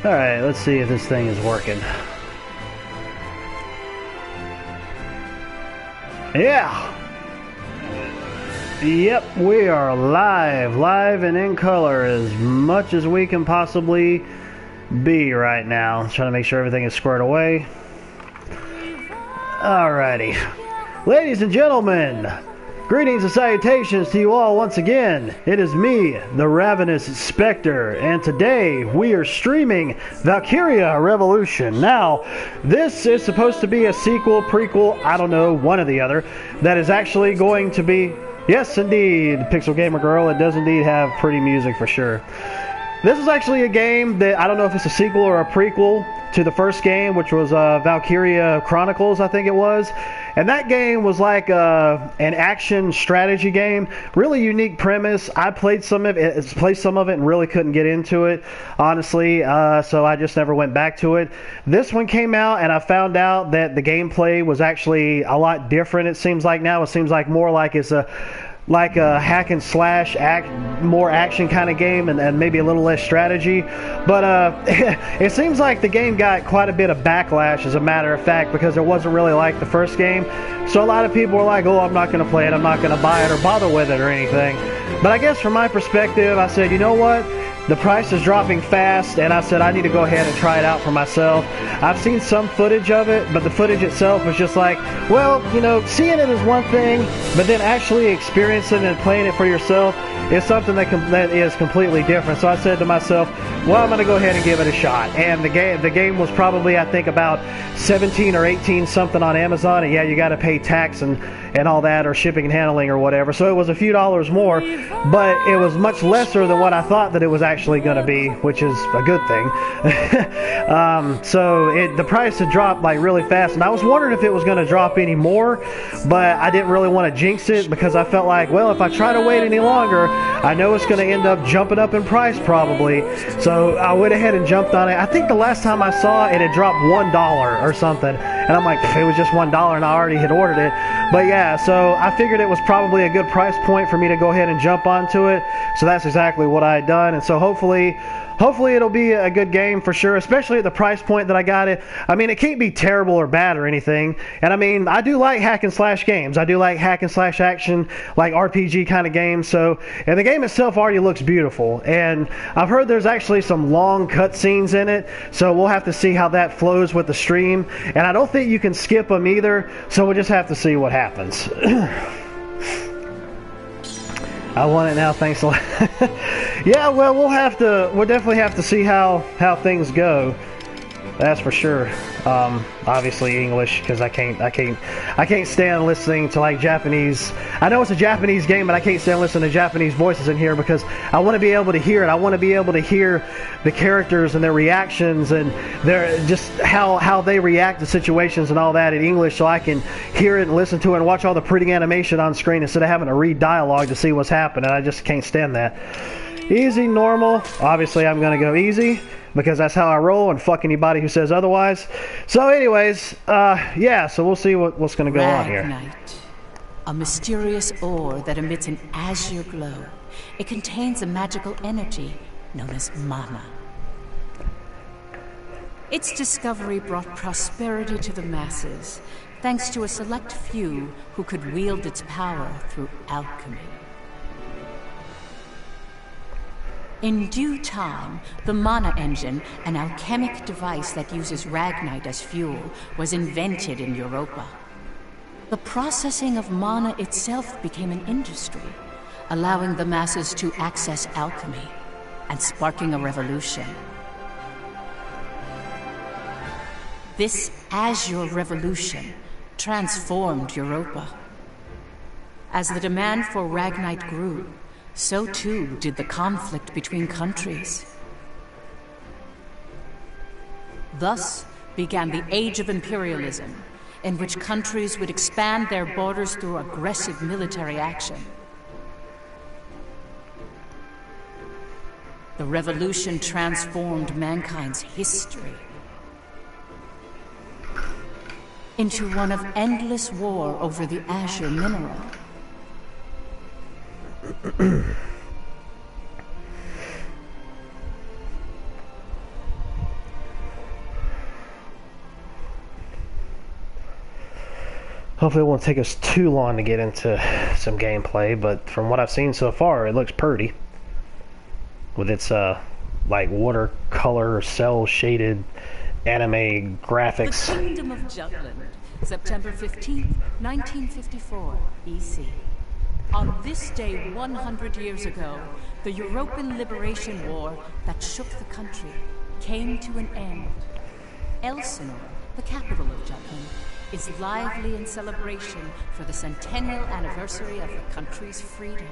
Alright, let's see if this thing is working. Yeah! Yep, we are live and in color as much as we can possibly be right now. Trying to make sure everything is squared away. Alrighty. Ladies and gentlemen, greetings and salutations to you all once again. It is me, the Ravenous Spectre, and today we are streaming Valkyria Revolution. Now, this is supposed to be a sequel, prequel, I don't know, one or the other, that is actually going to be... Yes, indeed, Pixel Gamer Girl, it does indeed have pretty music for sure. This is actually a game that, I don't know if it's a sequel or a prequel to the first game, which was Valkyria Chronicles, I think it was. And that game was like an action strategy game. Really unique premise. I played some of it and really couldn't get into it, honestly. So I just never went back to it. This one came out and I found out that the gameplay was actually a lot different. It seems like now. It seems like more like it's a hack and slash, more action kind of game, and maybe a little less strategy. But it seems like the game got quite a bit of backlash, as a matter of fact, because it wasn't really like the first game. So a lot of people were like, oh, I'm not going to play it, I'm not going to buy it or bother with it or anything. But I guess from my perspective, I said, you know what? The price is dropping fast, and I said I need to go ahead and try it out for myself. I've seen some footage of it, but the footage itself was just like, well, you know, seeing it is one thing, but then actually experiencing and playing it for yourself is something that is completely different. So I said to myself, well, I'm going to go ahead and give it a shot. And the game was probably, I think, about 17 or 18 something on Amazon, and yeah, you got to pay tax and all that, or shipping and handling or whatever. So it was a few dollars more, but it was much lesser than what I thought that it was actually going to be, which is a good thing. So the price had dropped like really fast, and I was wondering if it was going to drop any more, but I didn't really want to jinx it because I felt like, well, if I try to wait any longer, I know it's going to end up jumping up in price probably. So I went ahead and jumped on it. I think the last time I saw it had dropped $1 or something, and I'm like, it was just $1 and I already had ordered it. But yeah, so I figured it was probably a good price point for me to go ahead and jump onto it. So that's exactly what I had done, and so hopefully it'll be a good game for sure, especially at the price point that I got it. I mean, it can't be terrible or bad or anything. And I mean, I do like hack and slash games. I do like hack and slash action, like RPG kind of games. So, and the game itself already looks beautiful. And I've heard there's actually some long cutscenes in it. So we'll have to see how that flows with the stream. And I don't think you can skip them either. So we'll just have to see what happens. I want it now, thanks a lot. Yeah, well, we'll definitely have to see how things go. That's for sure. Obviously English, because I can't stand listening to like Japanese. I know it's a Japanese game, but I can't stand listening to Japanese voices in here because I want to be able to hear it. I want to be able to hear the characters and their reactions and their just how they react to situations and all that in English, so I can hear it and listen to it and watch all the pretty animation on screen instead of having to read dialogue to see what's happening. I just can't stand that. Easy, normal. Obviously, I'm gonna go easy, because that's how I roll, and fuck anybody who says otherwise. So anyways, yeah, so we'll see what's going to go on here. Ragnite, a mysterious ore that emits an azure glow. It contains a magical energy known as mana. Its discovery brought prosperity to the masses, thanks to a select few who could wield its power through alchemy. In due time, the mana engine, an alchemic device that uses Ragnite as fuel, was invented in Europa. The processing of mana itself became an industry, allowing the masses to access alchemy and sparking a revolution. This Azure Revolution transformed Europa. As the demand for Ragnite grew, so too did the conflict between countries. Thus began the Age of Imperialism, in which countries would expand their borders through aggressive military action. The revolution transformed mankind's history into one of endless war over the azure mineral. Hopefully it won't take us too long to get into some gameplay, but from what I've seen so far, it looks pretty. With its, like, watercolor, cel-shaded anime graphics. The Kingdom of Jutland, September 15th, 1954, BC. On this day 100 years ago, the European Liberation War that shook the country came to an end. Elsinore, the capital of Jutland, is lively in celebration for the centennial anniversary of the country's freedom.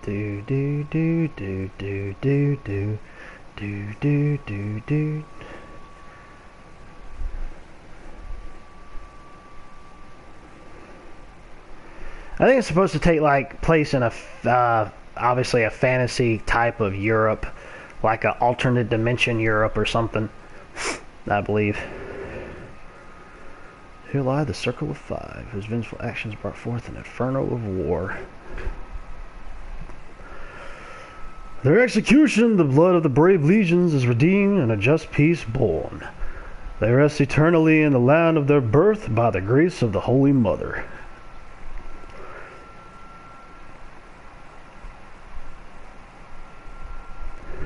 Do do do do do do do do do do do. I think it's supposed to take like place in a obviously a fantasy type of Europe, like an alternate dimension Europe or something. I believe. Here lie the Circle of Five, whose vengeful actions brought forth an inferno of war. Their execution, the blood of the brave legions, is redeemed and a just peace born. They rest eternally in the land of their birth by the grace of the Holy Mother.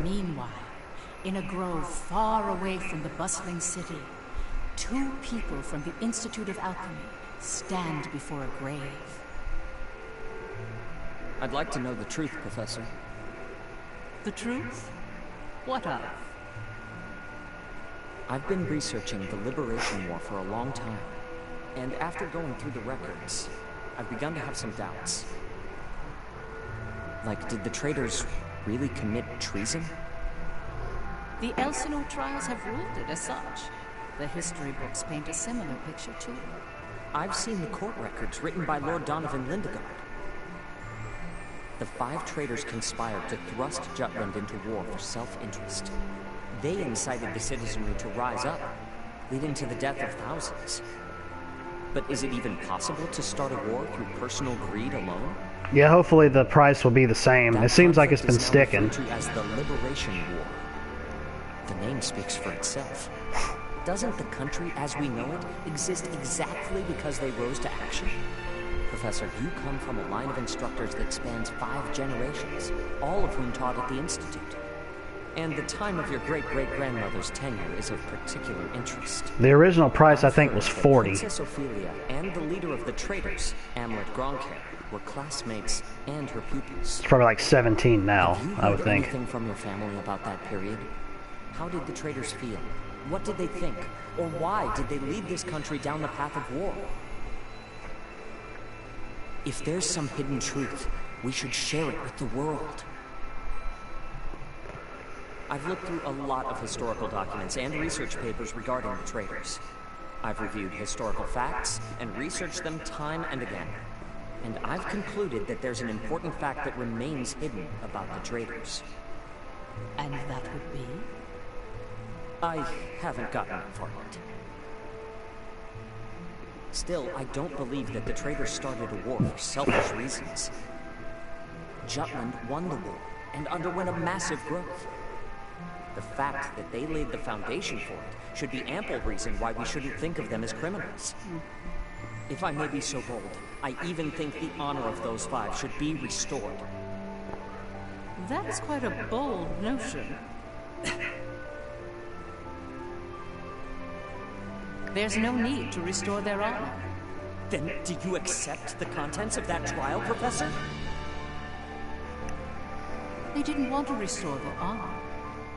Meanwhile, in a grove far away from the bustling city, two people from the Institute of Alchemy stand before a grave. I'd like to know the truth, Professor. The truth? What of? I've been researching the Liberation War for a long time, and after going through the records, I've begun to have some doubts. Like, did the traitors really commit treason? The Elsinore trials have ruled it as such. The history books paint a similar picture too. I've seen the court records written by Lord Donovan Lindegard. The 5 traitors conspired to thrust Jutland into war for self-interest. They incited the citizenry to rise up, leading to the death of thousands. But is it even possible to start a war through personal greed alone? Yeah, hopefully the price will be the same. That it seems like it's conflict been is now sticking. referred to as the Liberation War. The name speaks for itself. Doesn't the country as we know it exist exactly because they rose to action? Professor, you come from a line of instructors that spans 5 generations, all of whom taught at the Institute. And the time of your great-great-grandmother's tenure is of particular interest. The original price, I think, was 40. Princess Ophelia and the leader of the traitors, Amlet Gronkaer, were classmates and her pupils. It's probably like 17 now, I would think. Anything from your family about that period? How did the traitors feel? What did they think? Or why did they lead this country down the path of war? If there's some hidden truth, we should share it with the world. I've looked through a lot of historical documents and research papers regarding the traitors. I've reviewed historical facts and researched them time and again. And I've concluded that there's an important fact that remains hidden about the traitors. And that would be? I haven't gotten that far yet. Still, I don't believe that the traitors started a war for selfish reasons. Jutland won the war and underwent a massive growth. The fact that they laid the foundation for it should be ample reason why we shouldn't think of them as criminals. If I may be so bold, I even think the honor of those 5 should be restored. That's quite a bold notion. There's no need to restore their honor. Then do you accept the contents of that trial, Professor? They didn't want to restore their honor.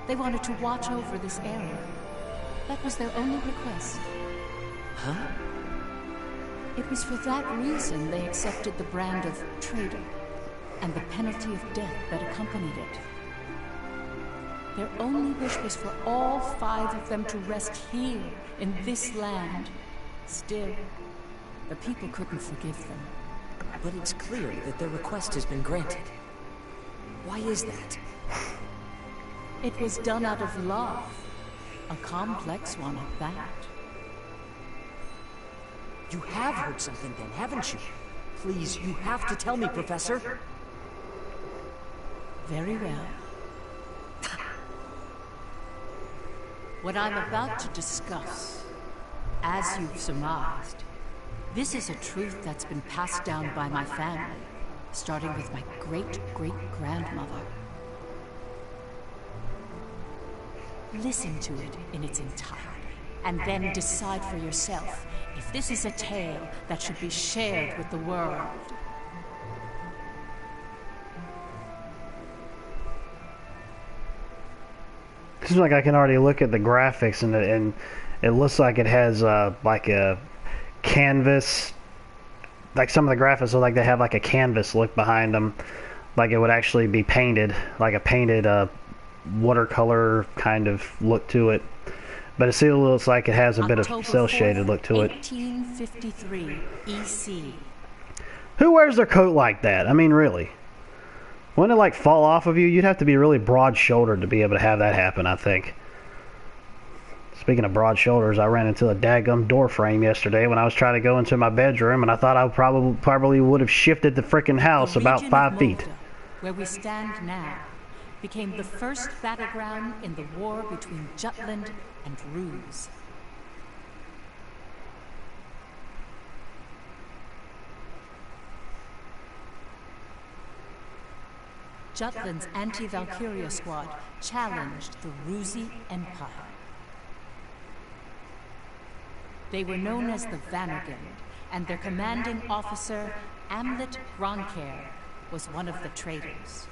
They wanted to watch over this area. That was their only request. Huh? It was for that reason they accepted the brand of traitor and the penalty of death that accompanied it. Their only wish was for all 5 of them to rest here in this land. Still, the people couldn't forgive them. But it's clear that their request has been granted. Why is that? It was done out of love. A complex one at that. You have heard something then, haven't you? Please, you have to tell me, Professor. Very well. What I'm about to discuss, as you've surmised, this is a truth that's been passed down by my family, starting with my great-great-grandmother. Listen to it in its entirety, and then decide for yourself if this is a tale that should be shared with the world. Seems like I can already look at the graphics, and it looks like it has like a canvas. Like some of the graphics look like they have like a canvas look behind them, like it would actually be painted, like a painted watercolor kind of look to it. But it still looks like it has a bit of cel-shaded look to it. 1853 EC. Who wears their coat like that? I mean, really. Wouldn't it like fall off of you? You'd have to be really broad-shouldered to be able to have that happen, I think. Speaking of broad shoulders, I ran into a daggum door frame yesterday when I was trying to go into my bedroom, and I thought I probably would have shifted the frickin' house about 5 feet. Where we stand now became the first battleground in the war between Jutland and Ruse. Jutland's anti-Valkyria squad challenged the Rusi Empire. They were known as the Vanagund, and their commanding officer, Amlet Gronkair, was one of the traitors.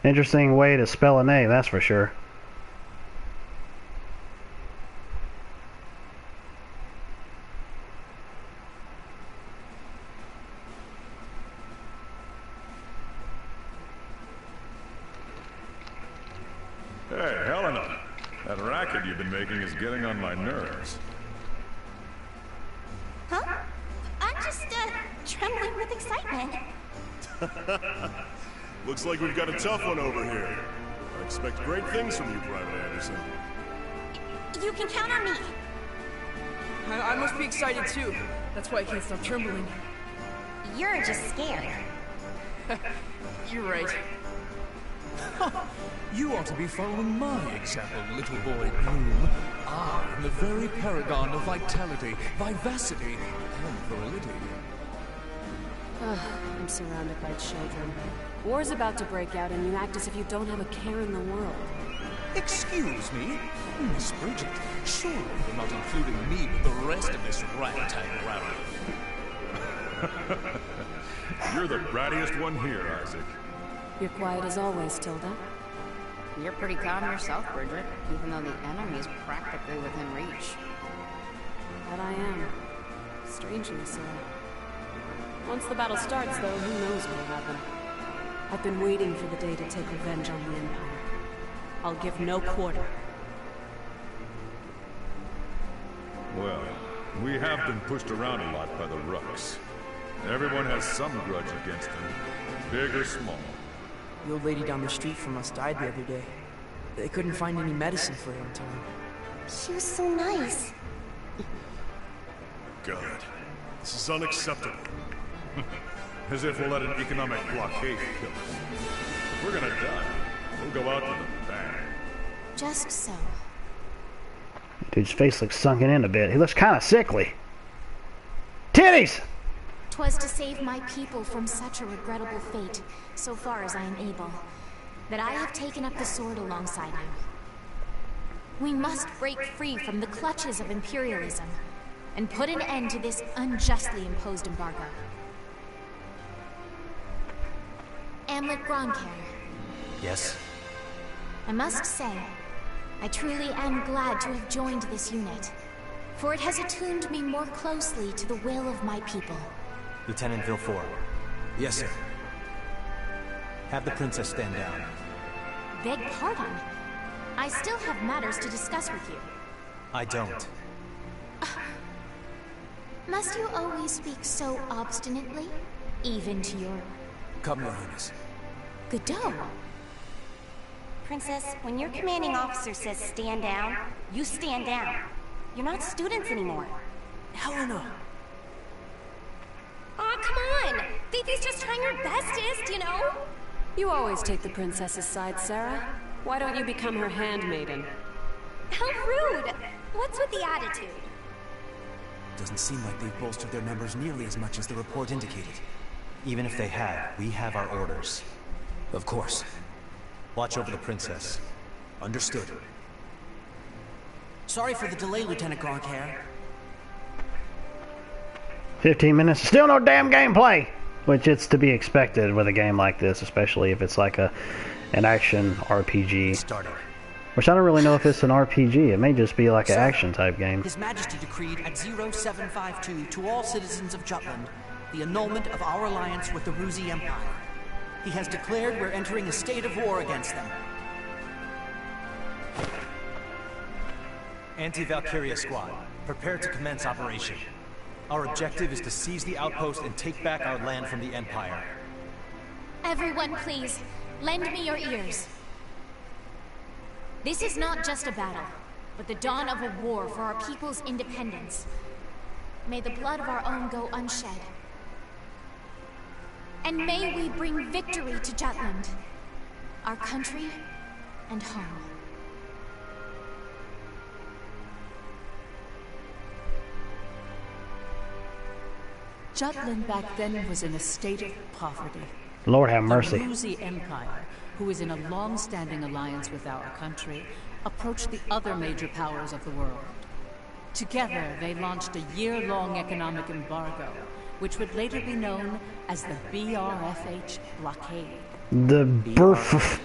Interesting way to spell a name, that's for sure. Hey, Helena. That racket you've been making is getting on my nerves. Huh? I'm just, trembling with excitement. Looks like we've got a tough one over here. I expect great things from you, Private Anderson. You can count on me. I must be excited too. That's why I can't stop trembling. You're just scared. You're right. You ought to be following my example, little boy Groom. I am the very paragon of vitality, vivacity, and virility. I'm surrounded by children. War's about to break out and you act as if you don't have a care in the world. Excuse me? Miss Bridget, surely you're not including me with the rest of this ragtag rabble. You're the brattiest one here, Isaac. You're quiet as always, Tilda. You're pretty calm yourself, Bridget, even though the enemy's practically within reach. That I am. Strangely so. Once the battle starts, though, who knows what'll happen. I've been waiting for the day to take revenge on the Empire. I'll give no quarter. Well, we have been pushed around a lot by the Rucks. Everyone has some grudge against them, big or small. The old lady down the street from us died the other day. They couldn't find any medicine for her in time. She was so nice. God, this is unacceptable. As if we'll let an economic blockade kill us. If we're gonna die, we'll go out with a bang. Just so. Dude's face looks sunken in a bit. He looks kind of sickly. Titties! 'Twas to save my people from such a regrettable fate, so far as I am able, that I have taken up the sword alongside you. We must break free from the clutches of imperialism, and put an end to this unjustly imposed embargo. Amlet Gronkair. Yes? I must say, I truly am glad to have joined this unit, for it has attuned me more closely to the will of my people. Lieutenant Villefort. Yes, sir. Have the princess stand down. Beg pardon? I still have matters to discuss with you. I don't. Must you always speak so obstinately? Even to your... Come, Your Highness. Godot? Princess, when your commanding officer says stand down, you stand down. You're not students anymore. Helena! Aw, come on! Fifi's just trying her bestest, you know? You always take the princess's side, Sarah. Why don't you become her handmaiden? How rude! What's with the attitude? Doesn't seem like they've bolstered their numbers nearly as much as the report indicated. Even if they have, we have our orders. Of course. Watch over the princess. Understood. Sorry for the delay, Lieutenant Groghair. 15 minutes, still no damn gameplay! Which it's to be expected with a game like this, especially if it's like an action RPG. Started. Which I don't really know if it's an RPG. It may just be like an action type game. His Majesty decreed at 0752 to all citizens of Jutland the annulment of our alliance with the Ruzi Empire. He has declared we're entering a state of war against them. Anti-Valkyria squad, prepare to commence operation. Our objective is to seize the outpost and take back our land from the Empire. Everyone, please, lend me your ears. This is not just a battle, but the dawn of a war for our people's independence. May the blood of our own go unshed. And may we bring victory to Jutland, our country and home. Jutland back then was in a state of poverty. Lord have mercy. The Ruzi Empire, who is in a long-standing alliance with our country, approached the other major powers of the world. Together, they launched a year-long economic embargo, which would later be known as the BRFH blockade. The Burf.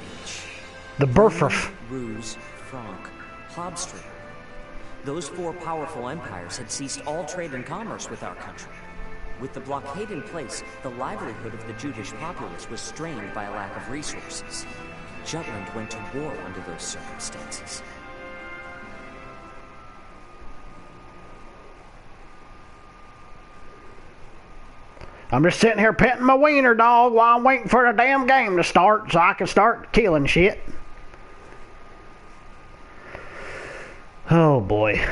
Ruse, Franc, Hobstrom. Those four powerful empires had ceased all trade and commerce with our country. With the blockade in place, the livelihood of the Judish populace was strained by a lack of resources. Jutland went to war under those circumstances. I'm just sitting here petting my wiener dog while I'm waiting for the damn game to start so I can start killing shit. Oh boy.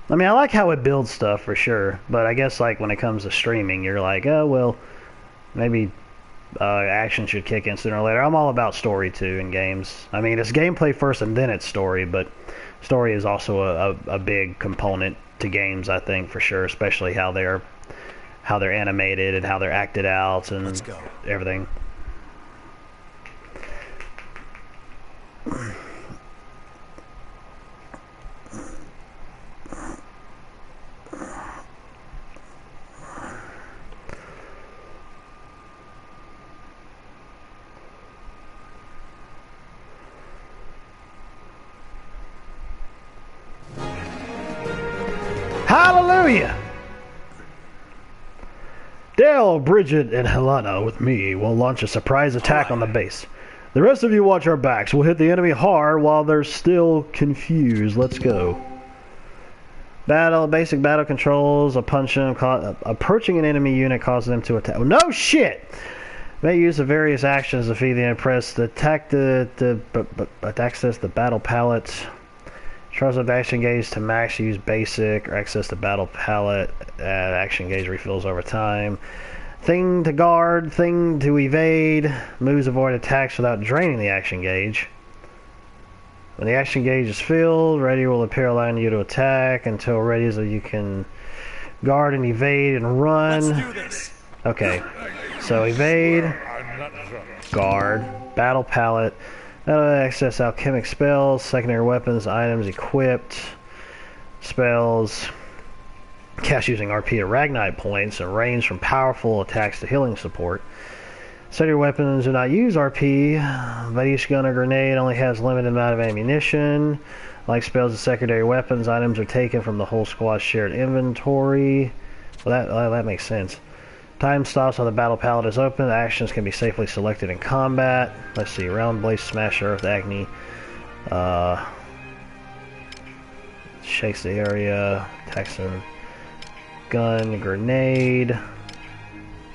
I mean, I like how it builds stuff for sure, but I guess like when it comes to streaming, you're like, oh well, maybe action should kick in sooner or later. I'm all about story too in games. I mean, it's gameplay first and then it's story, but story is also a big component to games, I think, for sure, especially how they're animated and how they're acted out and everything. Hallelujah! Dale, Bridget, and Helena with me will launch a surprise attack on the base. The rest of you watch our backs. We'll hit the enemy hard while they're still confused. Let's go. Basic battle controls. Approaching an enemy unit causes them to attack. No shit! May use the various actions to defeat the enemy. Press to attack access the battle palette. Charge the action gauge to max, use basic, or access the battle palette. Action gauge refills over time. Thing to guard, thing to evade. Moves avoid attacks without draining the action gauge. When the action gauge is filled, ready will appear allowing you to attack until ready so you can guard and evade and run. Let's do this. Okay, so evade, guard, battle palette. Access alchemic spells, secondary weapons, items equipped, spells, cast using RP at Ragnite points, and range from powerful attacks to healing support. Secondary weapons do not use RP, but each gun or grenade only has a limited amount of ammunition. Like spells and secondary weapons, items are taken from the whole squad's shared inventory. Well, that makes sense. Time stops when the battle palette is open. Actions can be safely selected in combat. Let's see. Round, Blaze, Smash, Earth, Agni. Shakes the area. Attacks and gun, grenade.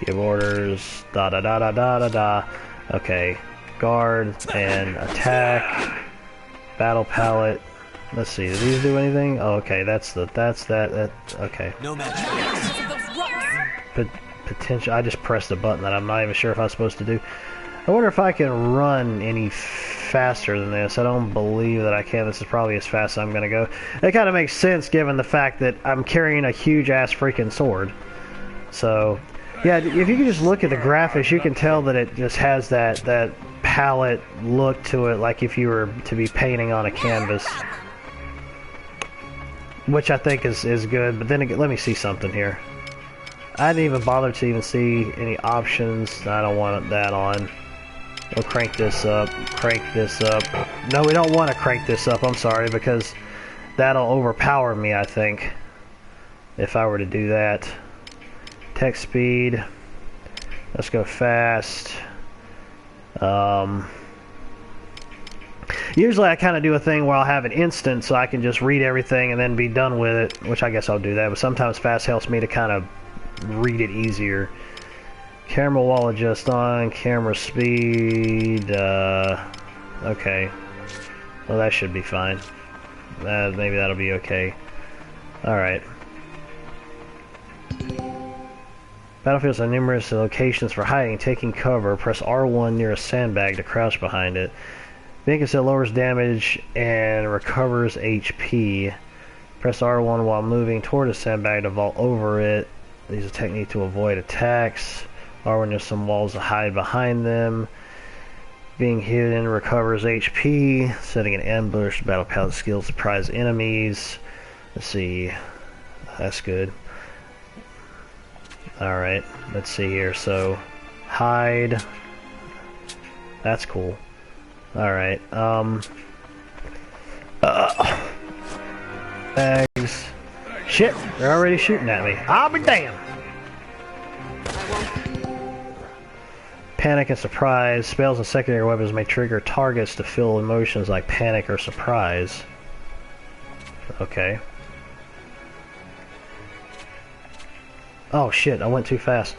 Give orders. Da da da da da da da. Okay, guard and attack. Battle palette. Let's see, do these do anything? Oh, okay, that's okay. No match. Potential. I just pressed a button that I'm not even sure if I'm supposed to do. I wonder if I can run any faster than this. I don't believe that I can. This is probably as fast as I'm gonna go. It kind of makes sense given the fact that I'm carrying a huge ass freaking sword. So, yeah, if you can just look at the graphics, you can tell that it just has that palette look to it, like if you were to be painting on a canvas. Which I think is good, but then again, let me see something here. I didn't even bother to even see any options. I don't want that on. We'll crank this up. Crank this up. No, we don't want to crank this up. I'm sorry, because that'll overpower me, I think, if I were to do that. Text speed. Let's go fast. Usually I kind of do a thing where I'll have an instant so I can just read everything and then be done with it, which I guess I'll do that, but sometimes fast helps me to kind of read it easier. Camera wall adjust on, camera speed, okay. Well, that should be fine. Maybe that'll be okay. Alright. Battlefields have numerous locations for hiding, taking cover. Press R1 near a sandbag to crouch behind it. Vacancy lowers damage and recovers HP. Press R1 while moving toward a sandbag to vault over it. Use a technique to avoid attacks. R1 near some walls to hide behind them. Being hidden recovers HP. Setting an ambush. Battle palette skills surprise enemies. Let's see. That's good. Alright, let's see here. So, hide. That's cool. Alright, bags. Shit, they're already shooting at me. I'll be damned! Panic and surprise. Spells and secondary weapons may trigger targets to feel emotions like panic or surprise. Okay. Oh shit, I went too fast.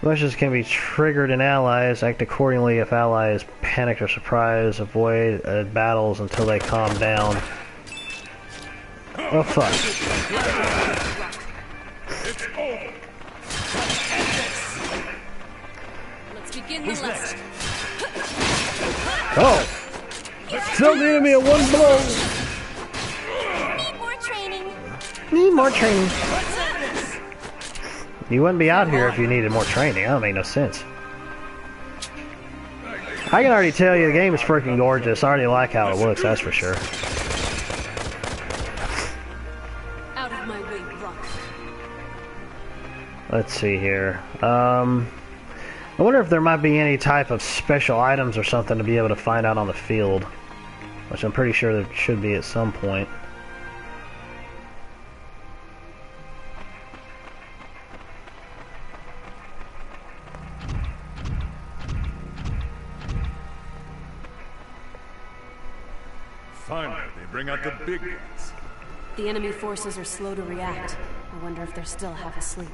Emotions can be triggered in allies. Act accordingly if allies panicked or surprised. Avoid battles until they calm down. Oh fuck. Let's begin the lesson. Oh! Killed the enemy at one blow! Need more training. Need more training. You wouldn't be out here if you needed more training. That don't make no sense. I can already tell you the game is freaking gorgeous. I already like how it looks, that's for sure. Out of my way, Brock. Let's see here. I wonder if there might be any type of special items or something to be able to find out on the field. Which I'm pretty sure there should be at some point. Finally, they bring out the big guns. The enemy forces are slow to react. I wonder if they're still half asleep.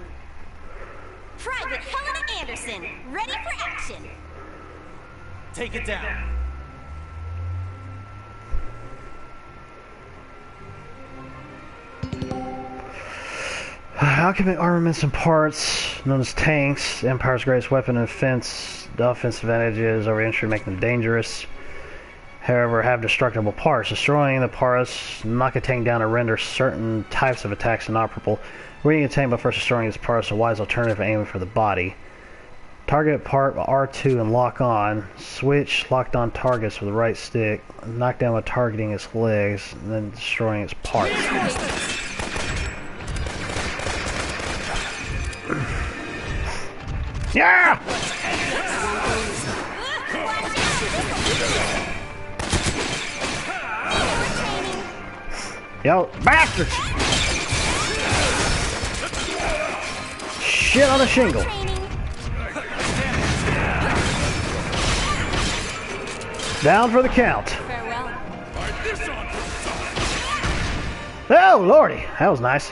Private Helena Anderson, ready for action. Take it down. Alchemic armaments and parts, known as tanks, Empire's greatest weapon and defense. The offensive advantages over entry make them dangerous. However, have destructible parts. Destroying the parts knock a tank down and render certain types of attacks inoperable. Reading a tank but first destroying its parts is a wise alternative aiming for the body. Target part R2 and lock on. Switch locked on targets with the right stick. Knock down with targeting its legs and then destroying its parts. Yeah! Yo, bastards! Shit on a shingle. Down for the count. Farewell. Oh, lordy, that was nice.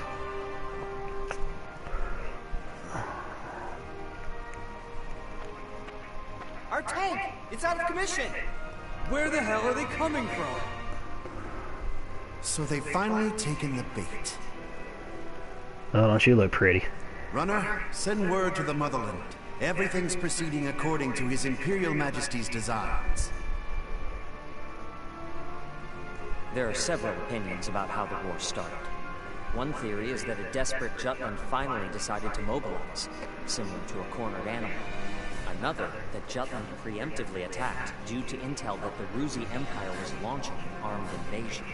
Our tank! It's out of commission! Where the hell are they coming from? So they've finally taken the bait. Oh, don't you look pretty? Runner, send word to the motherland. Everything's proceeding according to His Imperial Majesty's designs. There are several opinions about how the war started. One theory is that a desperate Jutland finally decided to mobilize, similar to a cornered animal. Another, that Jutland preemptively attacked due to intel that the Ruzi Empire was launching an armed invasion.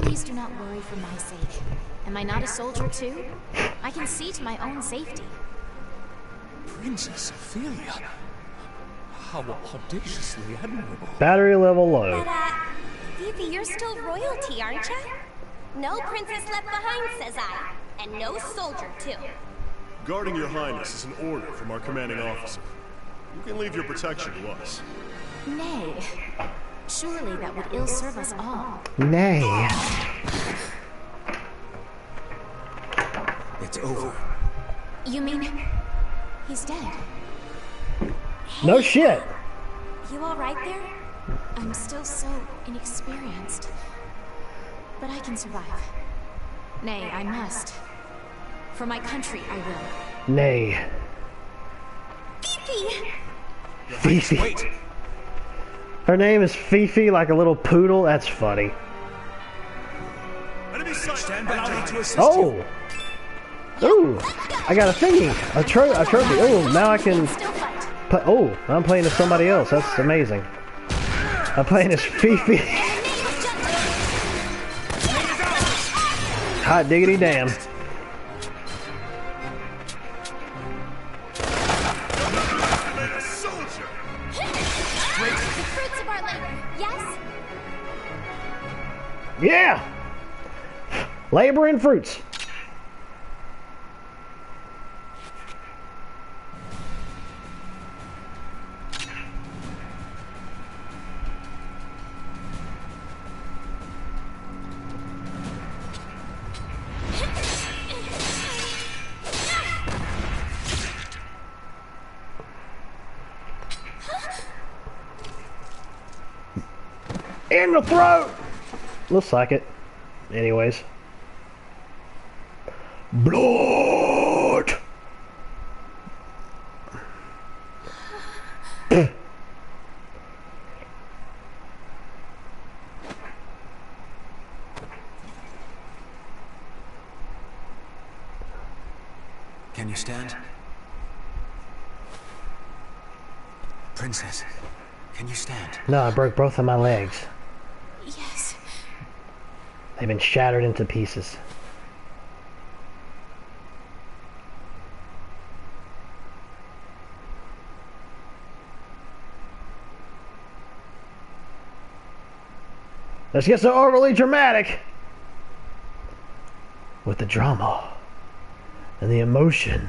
Please do not worry for my sake. Am I not a soldier too? I can see to my own safety. Princess Ophelia? How audaciously admirable. Battery level low. But, Phoebe, you're still royalty, aren't you? No princess left behind, says I. And no soldier, too. Guarding your highness is an order from our commanding officer. You can leave your protection to us. Nay. Surely that would ill serve us all. Nay. It's over. You mean he's dead? No shit. You all right there? I'm still so inexperienced. But I can survive. Nay, I must. For my country, I will. Nay. Fifi! Fifi. Wait! Her name is Fifi, like a little poodle. That's funny. Enemy sight! Stand back to assist Oh! you. Ooh! I got a thingy! A trophy! Ooh, now I can... Oh, I'm playing as somebody else. That's amazing. I'm playing as Fifi. Hot diggity damn. Yeah! Labor and fruits. In the throat! Looks like it. Anyways. Blood! Can you stand? Princess, can you stand? No, I broke both of my legs. Yes. They've been shattered into pieces. Let's get so overly dramatic with the drama and the emotion.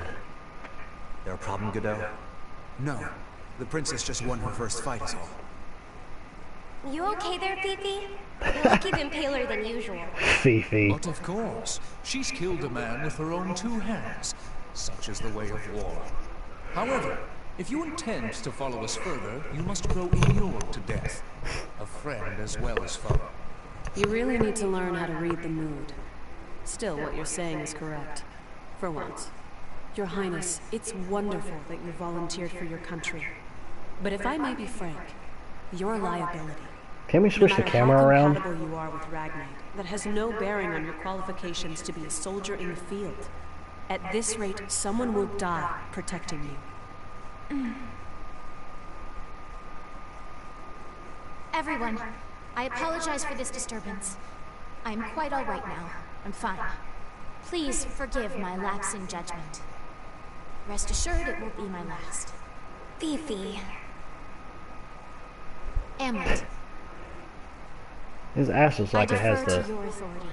There a problem, Godot? No. The princess just won her first fight is all. You okay there, Fifi? You look even paler than usual. Fifi. But of course, she's killed a man with her own two hands. Such is the way of war. However, if you intend to follow us further, you must grow inured to death. A friend as well as foe. You really need to learn how to read the mood. Still, what you're saying is correct. For once. Your Highness, it's wonderful that you volunteered for your country. But if I may be frank, you're a liability. Can we switch the camera around? No matter how compatible you are with Ragnite, that has no bearing on your qualifications to be a soldier in the field. At this rate, someone will die protecting you. Everyone, I apologize for this disturbance. I am quite all right now. I'm fine. Please forgive my lapse in judgment. Rest assured it will be my last. Fifi. Amlet. His ass looks like it has I defer the... to your authority.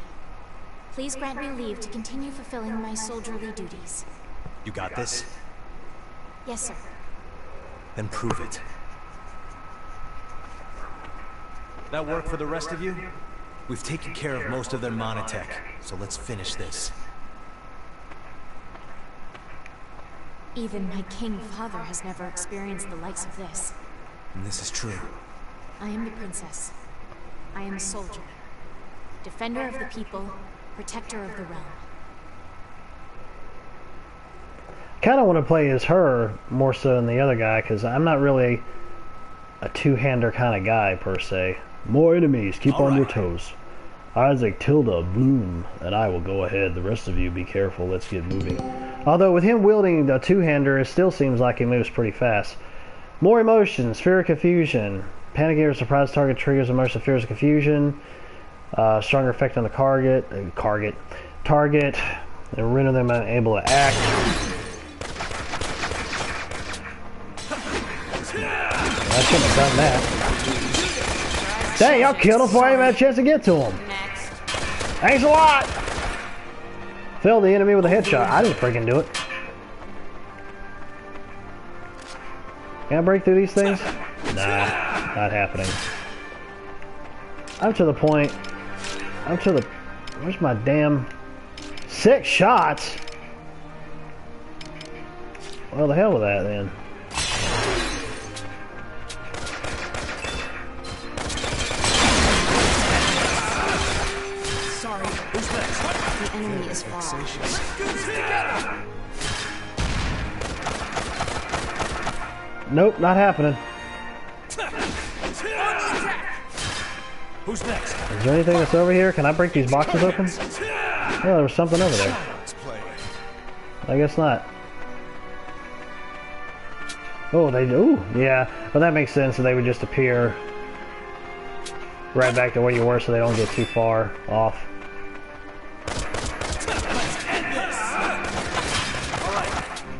Please grant me leave to continue fulfilling my soldierly duties. You got this? Yes, sir. Then prove it. That work for the rest of you? We've taken care of most of their monotech, so let's finish this. Even my king father has never experienced the likes of this. And this is true. I am the princess. I am a soldier. Defender of the people, protector of the realm. Kind of want to play as her more so than the other guy, because I'm not really a two-hander kind of guy per se. More enemies, keep on your toes. Isaac, Tilda, Bloom, and I will go ahead. The rest of you be careful, let's get moving. Although with him wielding a two-hander, it still seems like he moves pretty fast. More emotions, fear of confusion. Panic or surprise target triggers emotion, fears of confusion. Stronger effect on the target, and render them unable to act. I shouldn't have done that. Dang, y'all killed him before I even had a chance to get to him. Thanks a lot! Fell the enemy with a headshot. I didn't freaking do it. Can I break through these things? Nah, not happening. I'm to the point. Where's my damn 6 shots? Well, the hell with that then. Sorry. Who's next? The enemy is far. Nope, not happening. Who's next? Is there anything that's over here? Can I break these boxes open? Oh, there was something over there. I guess not. Oh, they do? Yeah, but that makes sense. So they would just appear right back to where you were so they don't get too far off.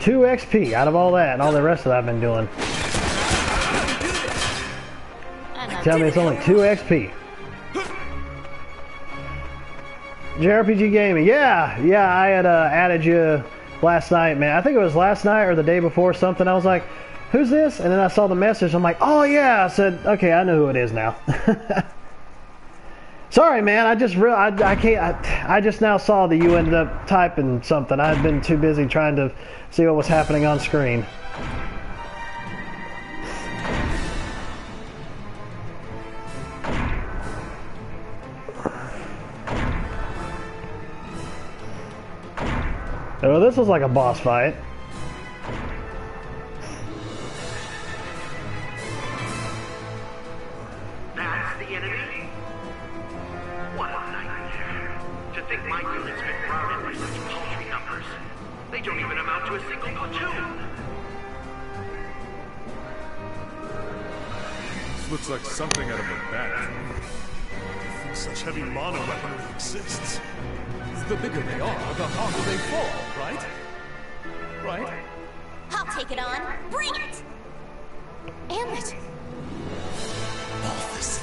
2 XP out of all that and all the rest of that I've been doing. Tell me it's only 2 XP. JRPG Gaming, yeah, I had added you last night, man. I think it was last night or the day before something. I was like, who's this? And then I saw the message. I'm like, oh yeah. I said, okay, I know who it is now. Sorry, man. I just I just now saw that you ended up typing something. I'd been too busy trying to see what was happening on screen. Oh, this was like a boss fight. That's the enemy? What a nightmare. To think my unit's been routed by such paltry numbers. They don't even amount to a single platoon. This looks like something out of a bat. I think such heavy mono weaponry exists. The bigger they are, the harder they fall, right? Right? I'll take it on. Bring it! Ammit! Balthus.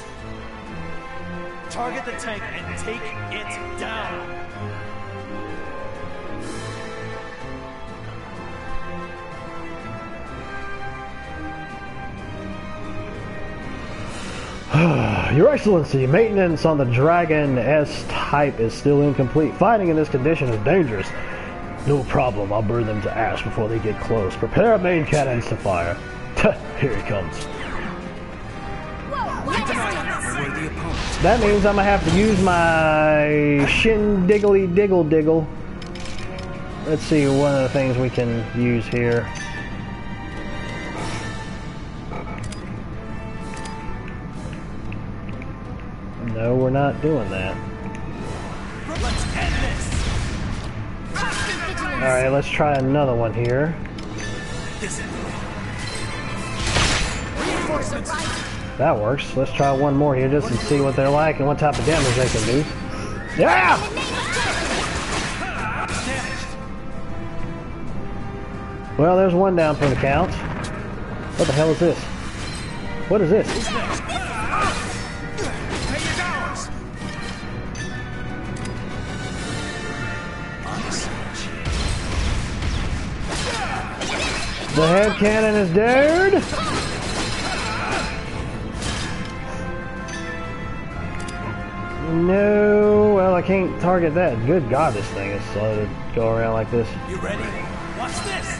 Target the tank and take it down. Your Excellency, maintenance on the Dragon S-type is still incomplete. Fighting in this condition is dangerous. No problem, I'll burn them to ash before they get close. Prepare main cannons to fire. Here he comes. That means I'm gonna have to use my shin diggly diggle diggle. Let's see, one of the things we can use here. No, we're not doing that. Alright, let's try another one here. That works. Let's try one more here just to see what they're like and what type of damage they can do. Yeah! Well, there's one down for the count. What the hell is this? What is this? The head cannon is dead. No, well, I can't target that. Good God, this thing is slow to go around like this. You ready? Watch this.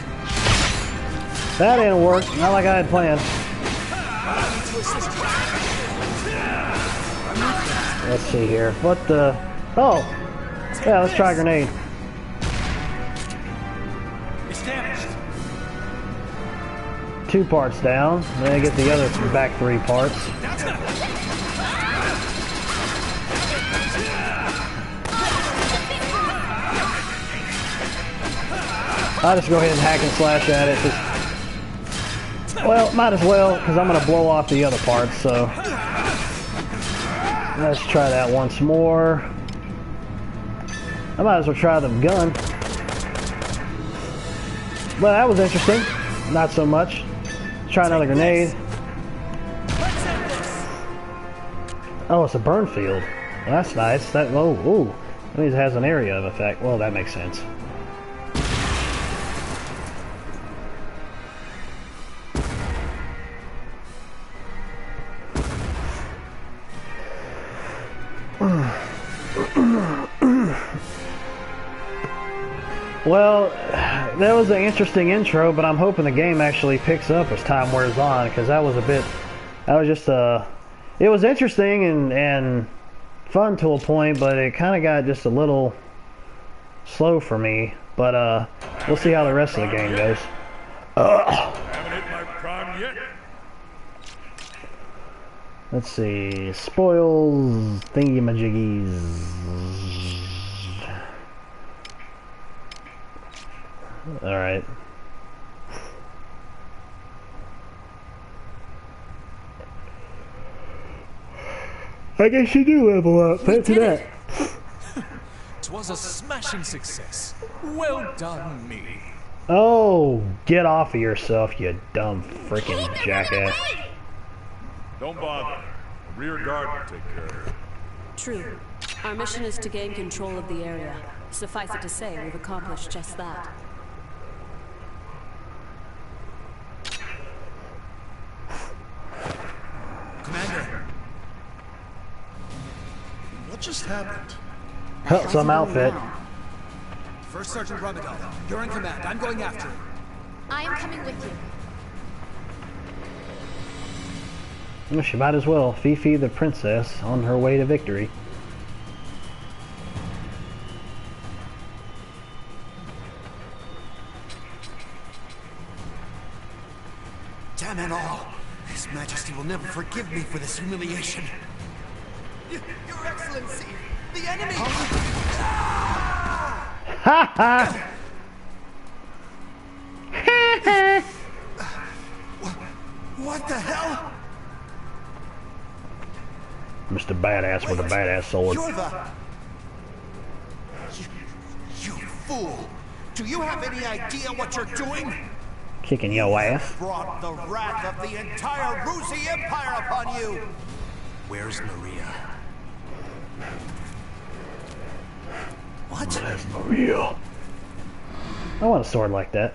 That didn't work. Not like I had planned. Let's see here. What the? Oh, yeah. Let's try a grenade. It's damaged. 2 parts down. Then I get the other back 3 parts. I'll just go ahead and hack and slash at it. Just, well, might as well, because I'm going to blow off the other parts, so. Let's try that once more. I might as well try the gun. Well, that was interesting. Not so much. Let's try another grenade. Oh, it's a burn field. Well, that's nice. That, oh, ooh. That means it has an area of effect. Well, that makes sense. Well, that was an interesting intro, but I'm hoping the game actually picks up as time wears on, because that was a bit, that was just it was interesting and fun to a point, but it kind of got just a little slow for me. But we'll see how the rest of the game goes. Haven't hit my prime yet. Let's see, spoils, thingy-majiggies. Alright. I guess you do level up. Fancy that. 'Twas a smashing success. Well done, me. Oh, get off of yourself, you dumb freaking jackass. Don't bother. The rear guard will take care of it. True. Our mission is to gain control of the area. Suffice it to say, we've accomplished just that. Commander! What just happened? Some outfit. First Sergeant Ramadan, you're in command. I'm going after him. I am coming with you. Well, she might as well. Fifi the princess on her way to victory. Damn it all! His Majesty will never forgive me for this humiliation. Your Excellency, the enemy! Ha ha! What the hell? Mr. Badass with a badass sword. You're the... You fool! Do you have any idea what you're doing? Kicking your ass. Brought the wrath of the entire Ruzi Empire upon you! Where's Maria? What? Where's Maria? I want a sword like that.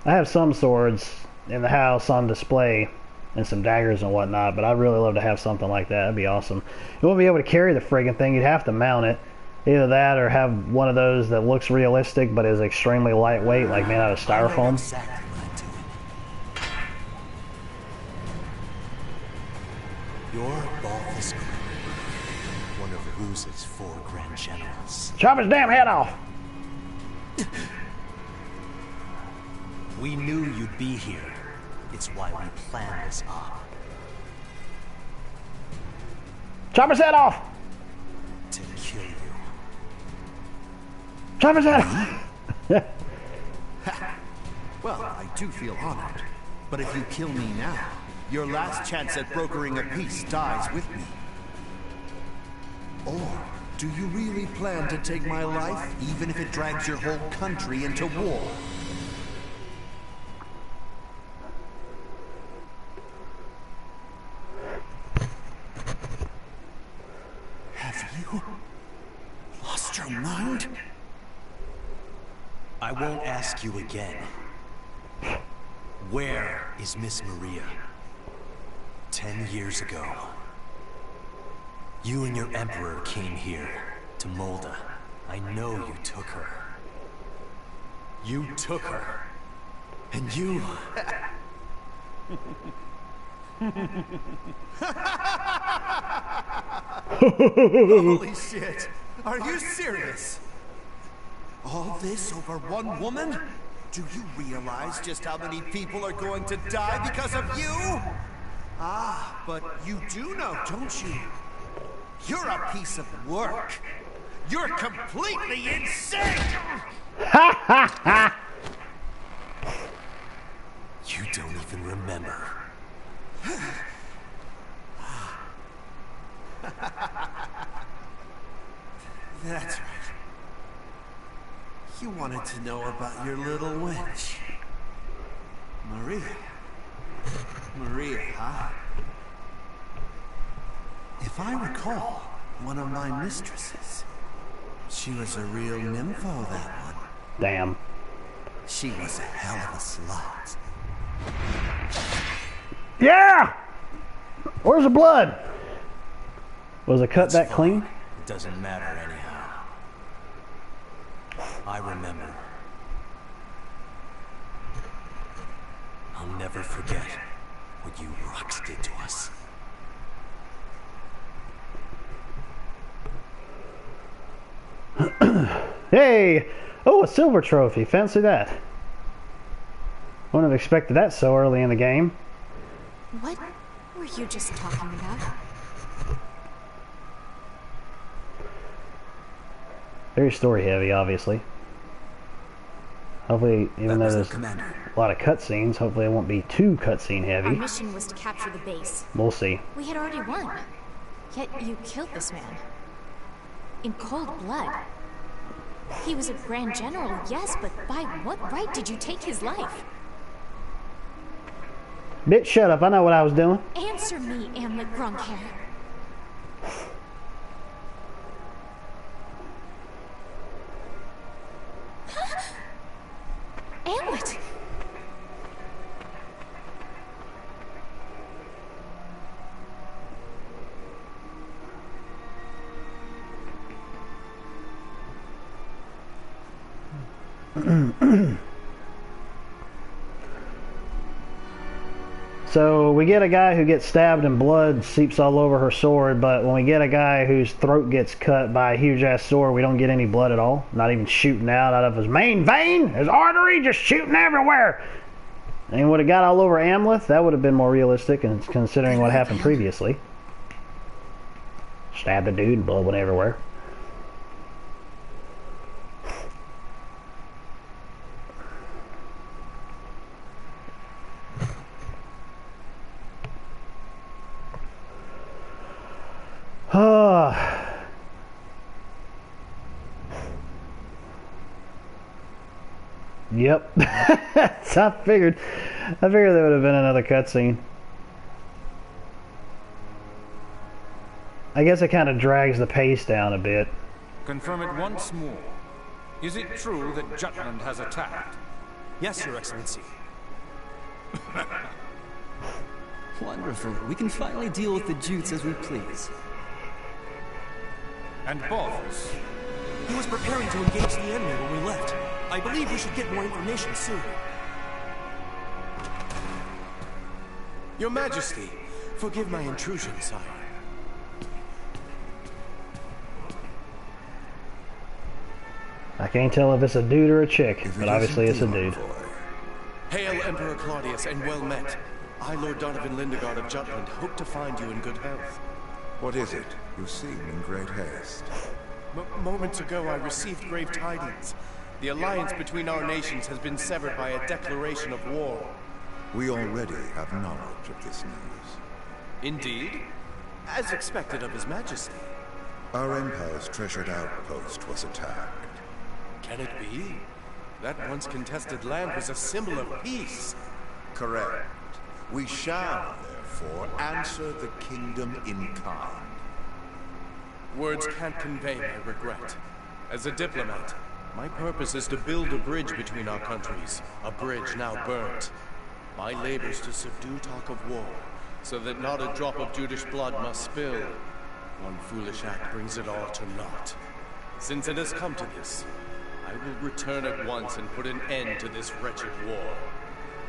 I have some swords in the house on display and some daggers and whatnot, but I'd really love to have something like that. That'd be awesome. You won't be able to carry the friggin' thing. You'd have to mount it. Either that or have one of those that looks realistic but is extremely lightweight, like made out of styrofoam. Exactly what I'm doing. You're Balthus, one of Ruzi's 4 grand generals. Chop his damn head off! We knew you'd be here. It's why we planned this op. Chop his head off! To kill you. Chop his head off! Well, I do feel honored. But if you kill me now, your last chance at brokering a peace dies with me. Or do you really plan to take my life, even if it drags your whole country into war? Have you lost your mind? I won't ask you again. Where is Miss Maria? 10 years ago, you and your Emperor came here to Molda. I know you took her. You took her. And you... Holy shit! Are you serious? All this over one woman? Do you realize just how many people are going to die because of you? Ah, but you do know, don't you? You're a piece of work. You're completely insane! Ha ha ha! You don't even remember. That's right. You wanted to know about your little wench. Maria. Maria, huh? If I recall, one of my mistresses. She was a real nympho, that one. Damn. She was a hell of a slut. Yeah! Where's the blood? Was it cut that clean? It doesn't matter anyhow. I remember. I'll never forget what you rocks did to us. Hey! Oh, a silver trophy. Fancy that. Wouldn't have expected that so early in the game. What were you just talking about? Very story heavy, obviously. Hopefully, even though there's a lot of cutscenes, hopefully it won't be too cutscene heavy. Our mission was to capture the base. We'll see. We had already won. Yet you killed this man. In cold blood. He was a Grand General, yes, but by what right did you take his life? Bitch, shut up. I know what I was doing. Answer me, Amlet Grunkhair. Amlet! So we get a guy who gets stabbed and blood seeps all over her sword, but when we get a guy whose throat gets cut by a huge ass sword, we don't get any blood at all. Not even shooting out of his main vein, his artery, just shooting everywhere. And would have got all over Amleth, that would have been more realistic, and considering what happened previously. Stabbed the dude, blood went everywhere. Yep. So I figured there would have been another cutscene. I guess it kind of drags the pace down a bit. Confirm it once more. Is it true that Jutland has attacked? Yes, Your Excellency. Wonderful. We can finally deal with the Jutes as we please. And Balthus? He was preparing to engage the enemy when we left. I believe we should get more information soon. Your Majesty, forgive my intrusion, sire. I can't tell if it's a dude or a chick, but obviously it's a dude. Hail, Emperor Claudius, and well met. I, Lord Donovan Lindegard of Jutland, hope to find you in good health. What is it? You seem in great haste. Moments ago, I received grave tidings. The alliance between our nations has been severed by a declaration of war. We already have knowledge of this news. Indeed? As expected of His Majesty. Our Empire's treasured outpost was attacked. Can it be? That once contested land was a symbol of peace. Correct. We shall, therefore, answer the kingdom in kind. Words can't convey my regret. As a diplomat, my purpose is to build a bridge between our countries. A bridge now burnt. My labors to subdue talk of war, so that not a drop of Judish blood must spill. One foolish act brings it all to naught. Since it has come to this, I will return at once and put an end to this wretched war.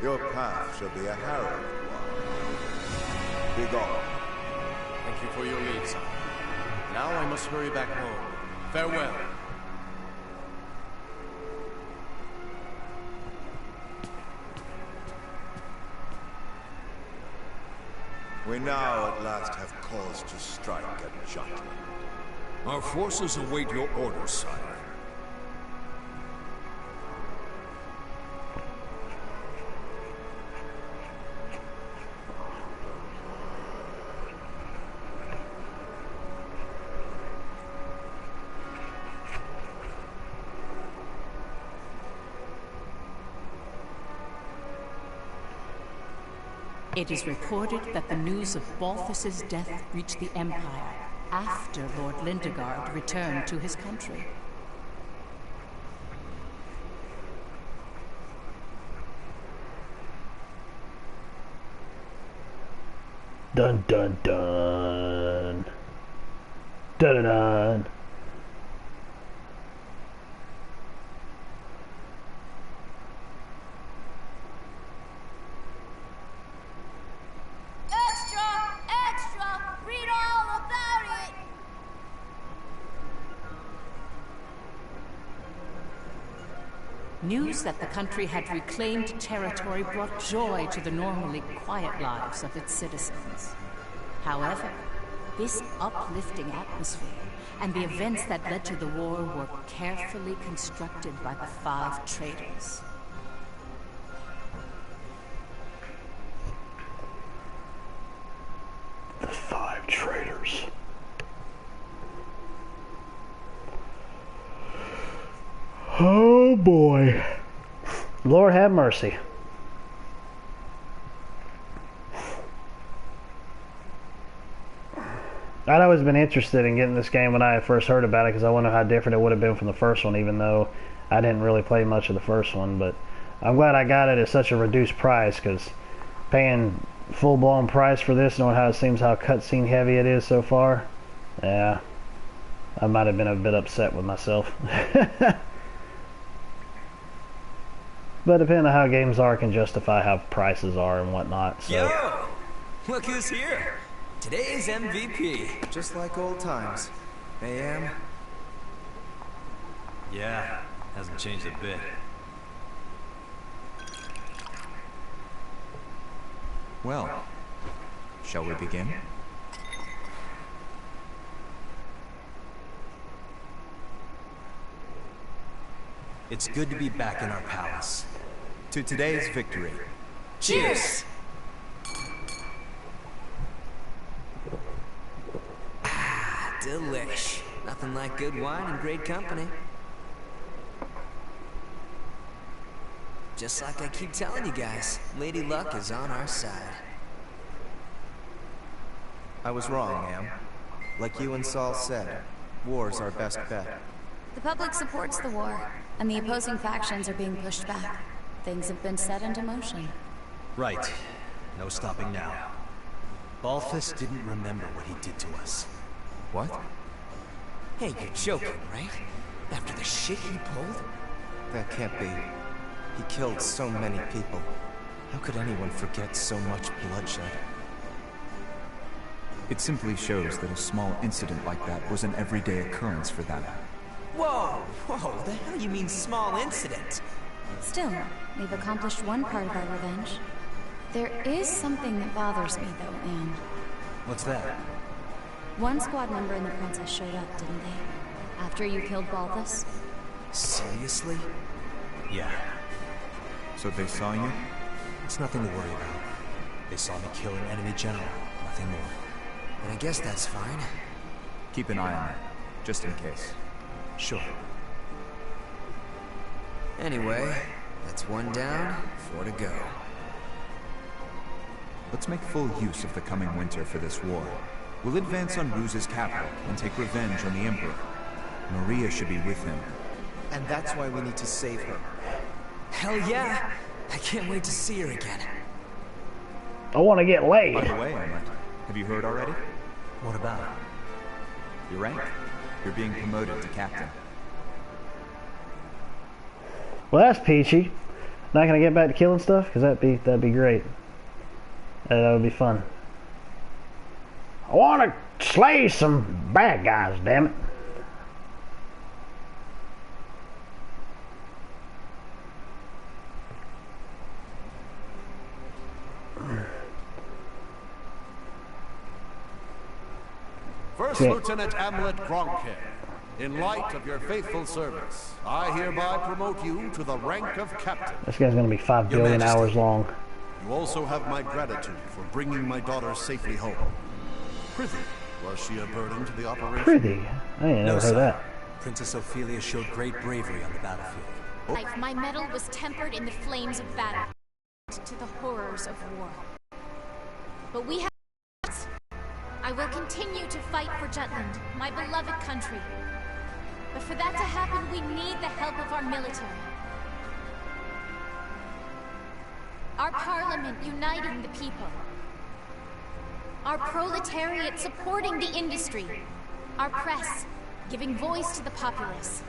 Your path shall be a harrowed one. Be gone. Thank you for your leave, son. Now I must hurry back home. Farewell. We now at last have cause to strike at Jutland. Our forces await your orders, sire. It is reported that the news of Balthus's death reached the Empire after Lord Lindegard returned to his country. Dun dun dun. Dun dun dun. News that the country had reclaimed territory brought joy to the normally quiet lives of its citizens. However, this uplifting atmosphere and the events that led to the war were carefully constructed by the 5 traitors. The 5 traitors. Oh boy. Lord have mercy. I'd always been interested in getting this game when I first heard about it because I wonder how different it would have been from the first one, even though I didn't really play much of the first one. But I'm glad I got it at such a reduced price, because paying full-blown price for this, knowing how it seems how cutscene heavy it is so far, yeah, I might have been a bit upset with myself. But depending on how games are, can justify how prices are and whatnot. So. Yo! Look who's here! Today's MVP. Just like old times. AM? Yeah, hasn't changed a bit. Well, shall we begin? It's good to be back in our palace. To today's victory. Cheers! Ah, delish. Nothing like good wine and great company. Just like I keep telling you guys, Lady Luck is on our side. I was wrong, Am. Like you and Saul said, war's our best bet. The public supports the war, and the opposing factions are being pushed back. Things have been set into motion. Right. No stopping now. Balthus didn't remember what he did to us. What? Hey, you're joking, right? After the shit he pulled? That can't be. He killed so many people. How could anyone forget so much bloodshed? It simply shows that a small incident like that was an everyday occurrence for them. Whoa! Whoa, the hell you mean small incident? Still, we've accomplished one part of our revenge. There is something that bothers me, though, Anne. What's that? One squad member and the princess showed up, didn't they? After you killed Balthus? Seriously? Yeah. So they saw you? It's nothing to worry about. They saw me kill an enemy general, nothing more. And I guess that's fine. Keep an eye on it, just in case. Sure. Anyway, that's 1 down, 4 to go. Let's make full use of the coming winter for this war. We'll advance on Ruse's capital and take revenge on the Emperor. Maria should be with him. And that's why we need to save her. Hell yeah! I can't wait to see her again. I want to get laid. By the way, Emmet, have you heard already? What about? Your rank. You're being promoted to captain. Well, that's peachy. Not gonna get back to killing stuff, because that'd be great. That would be fun. I want to slay some bad guys, damn it. First Lieutenant Amlet Gronke, in light of your faithful service, I hereby promote you to the rank of captain. This guy's gonna be 5 billion hours long. You also have my gratitude for bringing my daughter safely home. Prithee, was she a burden to the operation? Prithee? I ain't never heard that. Princess Ophelia showed great bravery on the battlefield. My mettle was tempered in the flames of battle to the horrors of war. But we have... I will continue to fight for Jutland, my beloved country. But for that to happen, we need the help of our military. Our parliament uniting the people. Our proletariat supporting the industry. Our press giving voice to the populace.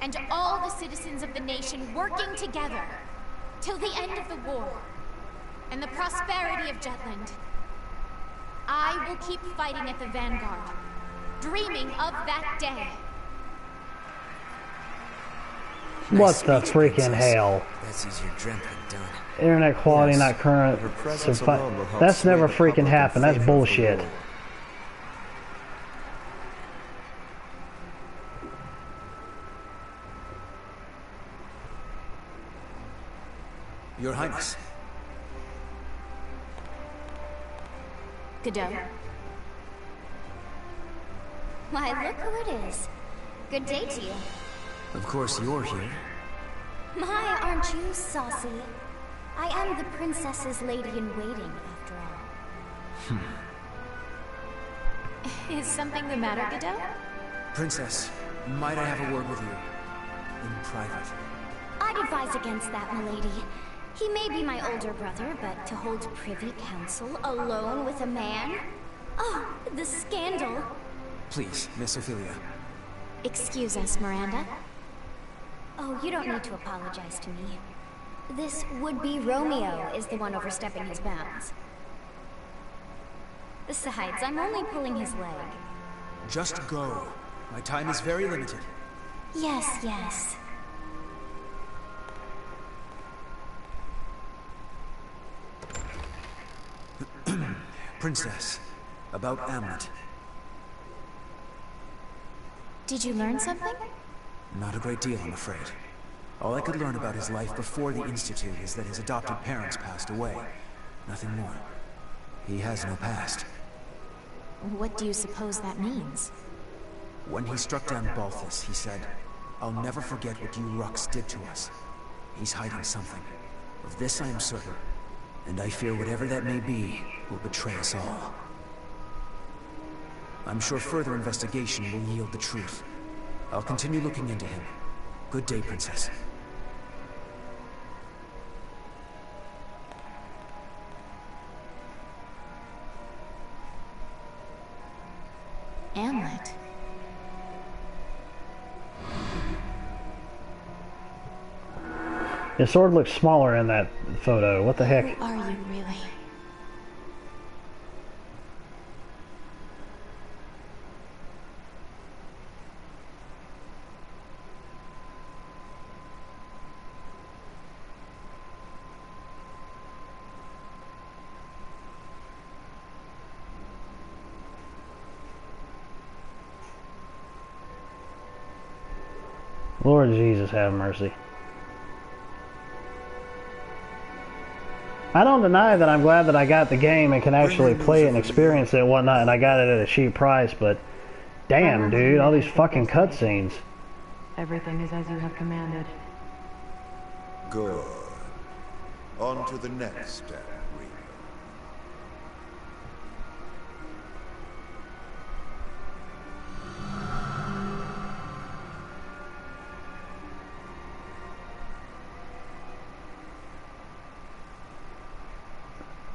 And all the citizens of the nation working together till the end of the war and the prosperity of Jutland. I will keep fighting at the vanguard, dreaming of that day. What the freaking hell? That's easier dreamt than done. Internet quality not current. That's never freaking happened. That's bullshit. Your Highness. Godot. Why, look who it is. Good day to you. Of course you're here. My, aren't you saucy? I am the princess's lady-in-waiting, after all. Is something the matter, Godot? Princess, might I have a word with you? In private. I'd advise against that, milady. He may be my older brother, but to hold privy council alone with a man? Oh, the scandal. Please, Miss Ophelia. Excuse us, Miranda. Oh, you don't need to apologize to me. This would-be Romeo is the one overstepping his bounds. Besides, I'm only pulling his leg. Just go. My time is very limited. Yes, yes. Princess, about Amlet. Did you learn something? Not a great deal, I'm afraid. All I could learn about his life before the Institute is that his adopted parents passed away. Nothing more. He has no past. What do you suppose that means? When he struck down Balthus, he said, "I'll never forget what you Rux did to us." He's hiding something. Of this I am certain. And I fear whatever that may be will betray us all. I'm sure further investigation will yield the truth. I'll continue looking into him. Good day, Princess. Amlet. His sword looks smaller in that photo. What the heck? Who are you, really? Lord Jesus, have mercy. I don't deny that I'm glad that I got the game and can actually play it and experience it and whatnot, and I got it at a cheap price, but damn, dude, all these fucking cutscenes. Everything is as you have commanded. Good. On to the next step, Reaper.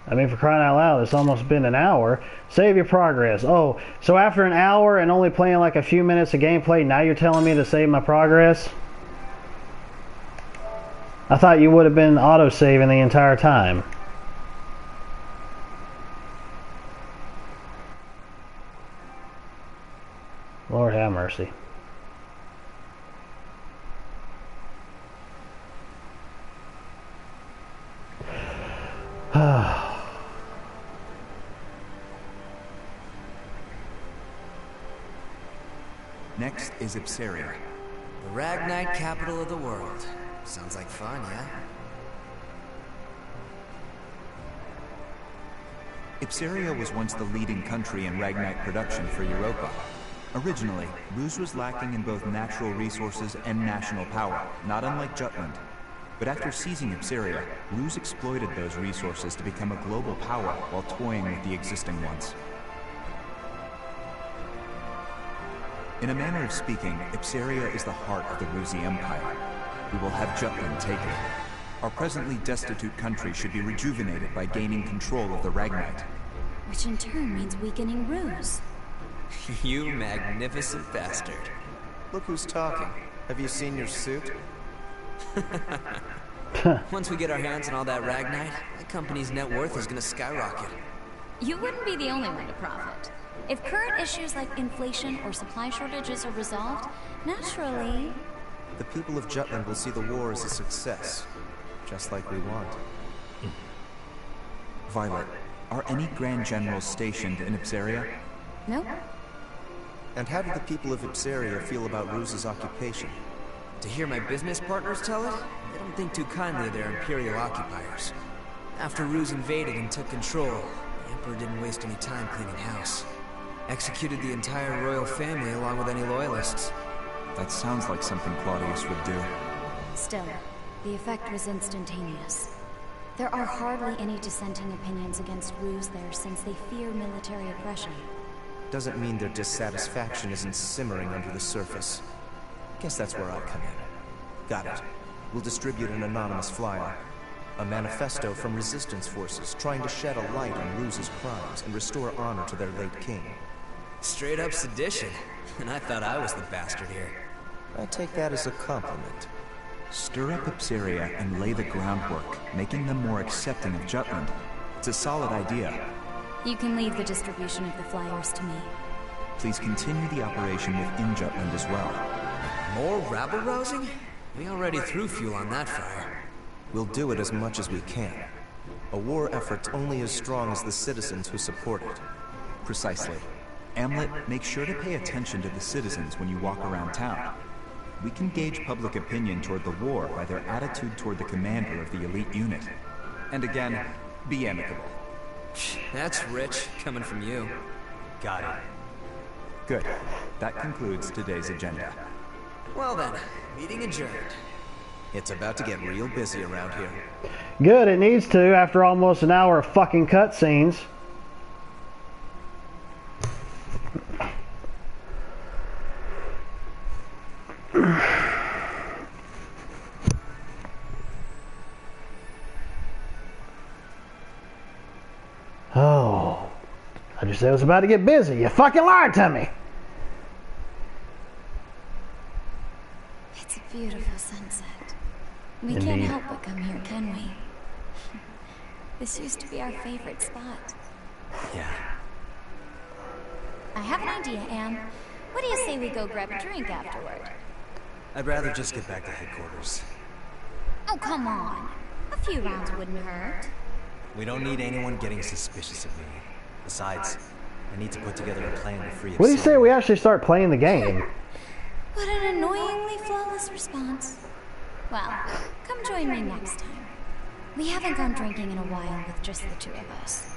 I mean, for crying out loud, it's almost been an hour. Save your progress. Oh, so after an hour and only playing like a few minutes of gameplay, now you're telling me to save my progress? I thought you would have been auto-saving the entire time. Lord have mercy. Next is Ipsaria. The Ragnite capital of the world. Sounds like fun, yeah? Ipsaria was once the leading country in Ragnite production for Europa. Originally, Ruse was lacking in both natural resources and national power, not unlike Jutland. But after seizing Ipsaria, Ruse exploited those resources to become a global power while toying with the existing ones. In a manner of speaking, Ipsaria is the heart of the Rusi Empire. We will have Jutland taken. Our presently destitute country should be rejuvenated by gaining control of the Ragnite. Which in turn means weakening Ruse. You magnificent bastard. Look who's talking. Have you seen your suit? Once we get our hands on all that Ragnite, the company's net worth is gonna skyrocket. You wouldn't be the only one to profit. If current issues like inflation or supply shortages are resolved, naturally... The people of Jutland will see the war as a success, just like we want. Violet, are any Grand Generals stationed in Ipsaria? Nope. And how do the people of Ipsaria feel about Ruse's occupation? To hear my business partners tell it, they don't think too kindly of their Imperial occupiers. After Ruse invaded and took control, the Emperor didn't waste any time cleaning house. Executed the entire royal family along with any loyalists. That sounds like something Claudius would do. Still, the effect was instantaneous. There are hardly any dissenting opinions against Ruse there since they fear military oppression. Doesn't mean their dissatisfaction isn't simmering under the surface. Guess that's where I come in. Got it. We'll distribute an anonymous flyer. A manifesto from resistance forces trying to shed a light on Ruse's crimes and restore honor to their late king. Straight up sedition. And I thought I was the bastard here. I take that as a compliment. Stir up Ipsaria and lay the groundwork, making them more accepting of Jutland. It's a solid idea. You can leave the distribution of the flyers to me. Please continue the operation within Jutland as well. More rabble-rousing? We already threw fuel on that fire. We'll do it as much as we can. A war effort's only as strong as the citizens who support it. Precisely. Amlet, make sure to pay attention to the citizens when you walk around town. We can gauge public opinion toward the war by their attitude toward the commander of the elite unit. And again, be amicable. That's rich, coming from you. Got it. Good. That concludes today's agenda. Well then, meeting adjourned. It's about to get real busy around here. Good, it needs to after almost an hour of fucking cutscenes. Oh, I just said it was about to get busy. You fucking lied to me. It's a beautiful sunset. We Indeed. can't help but come here, can we? This used to be our favorite spot. Yeah. I have an idea, Am. What do you say we go grab a drink afterward? I'd rather just get back to headquarters. Oh, come on. A few rounds wouldn't hurt. We don't need anyone getting suspicious of me. Besides, I need to put together a plan to free What do you say Ipsaria. we actually start playing the game? What an annoyingly flawless response. Well, come join me next time. We haven't gone drinking in a while with just the two of us.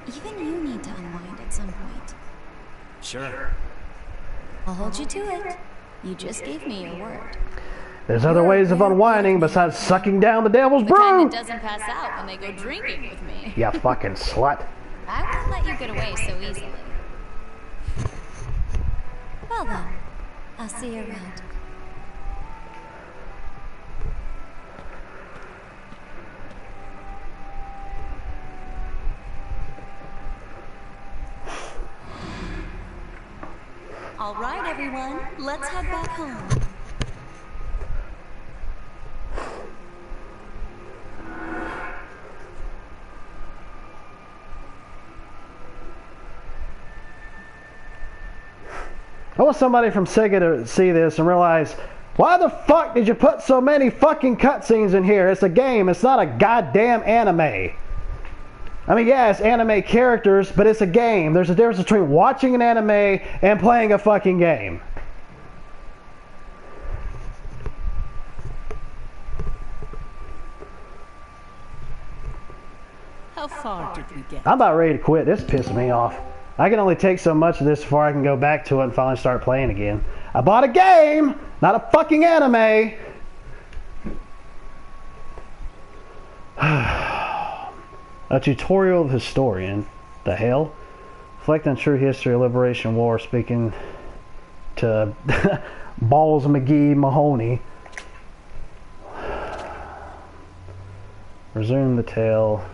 Even you need to unwind at some point. Sure. I'll hold you to it. You just gave me your word. There's other ways of unwinding besides sucking down the devil's The kind brew. that doesn't pass out when they go drinking with me. You fucking slut. I won't let you get away so easily. Well then, I'll see you around. All right, everyone, let's head back home. I want somebody from Sega to see this and realize, why the fuck did you put so many fucking cutscenes in here? It's a game, it's not a goddamn anime. I mean, yeah, it's anime characters, but it's a game. There's a difference between watching an anime and playing a fucking game. How far did we get? I'm about ready to quit. This pissed me off. I can only take so much of this before I can go back to it and finally start playing again. I bought a game, not a fucking anime. A tutorial of historian. The hell? Reflect on true history of Liberation War, speaking to Balls McGee Mahoney. Resume the tale.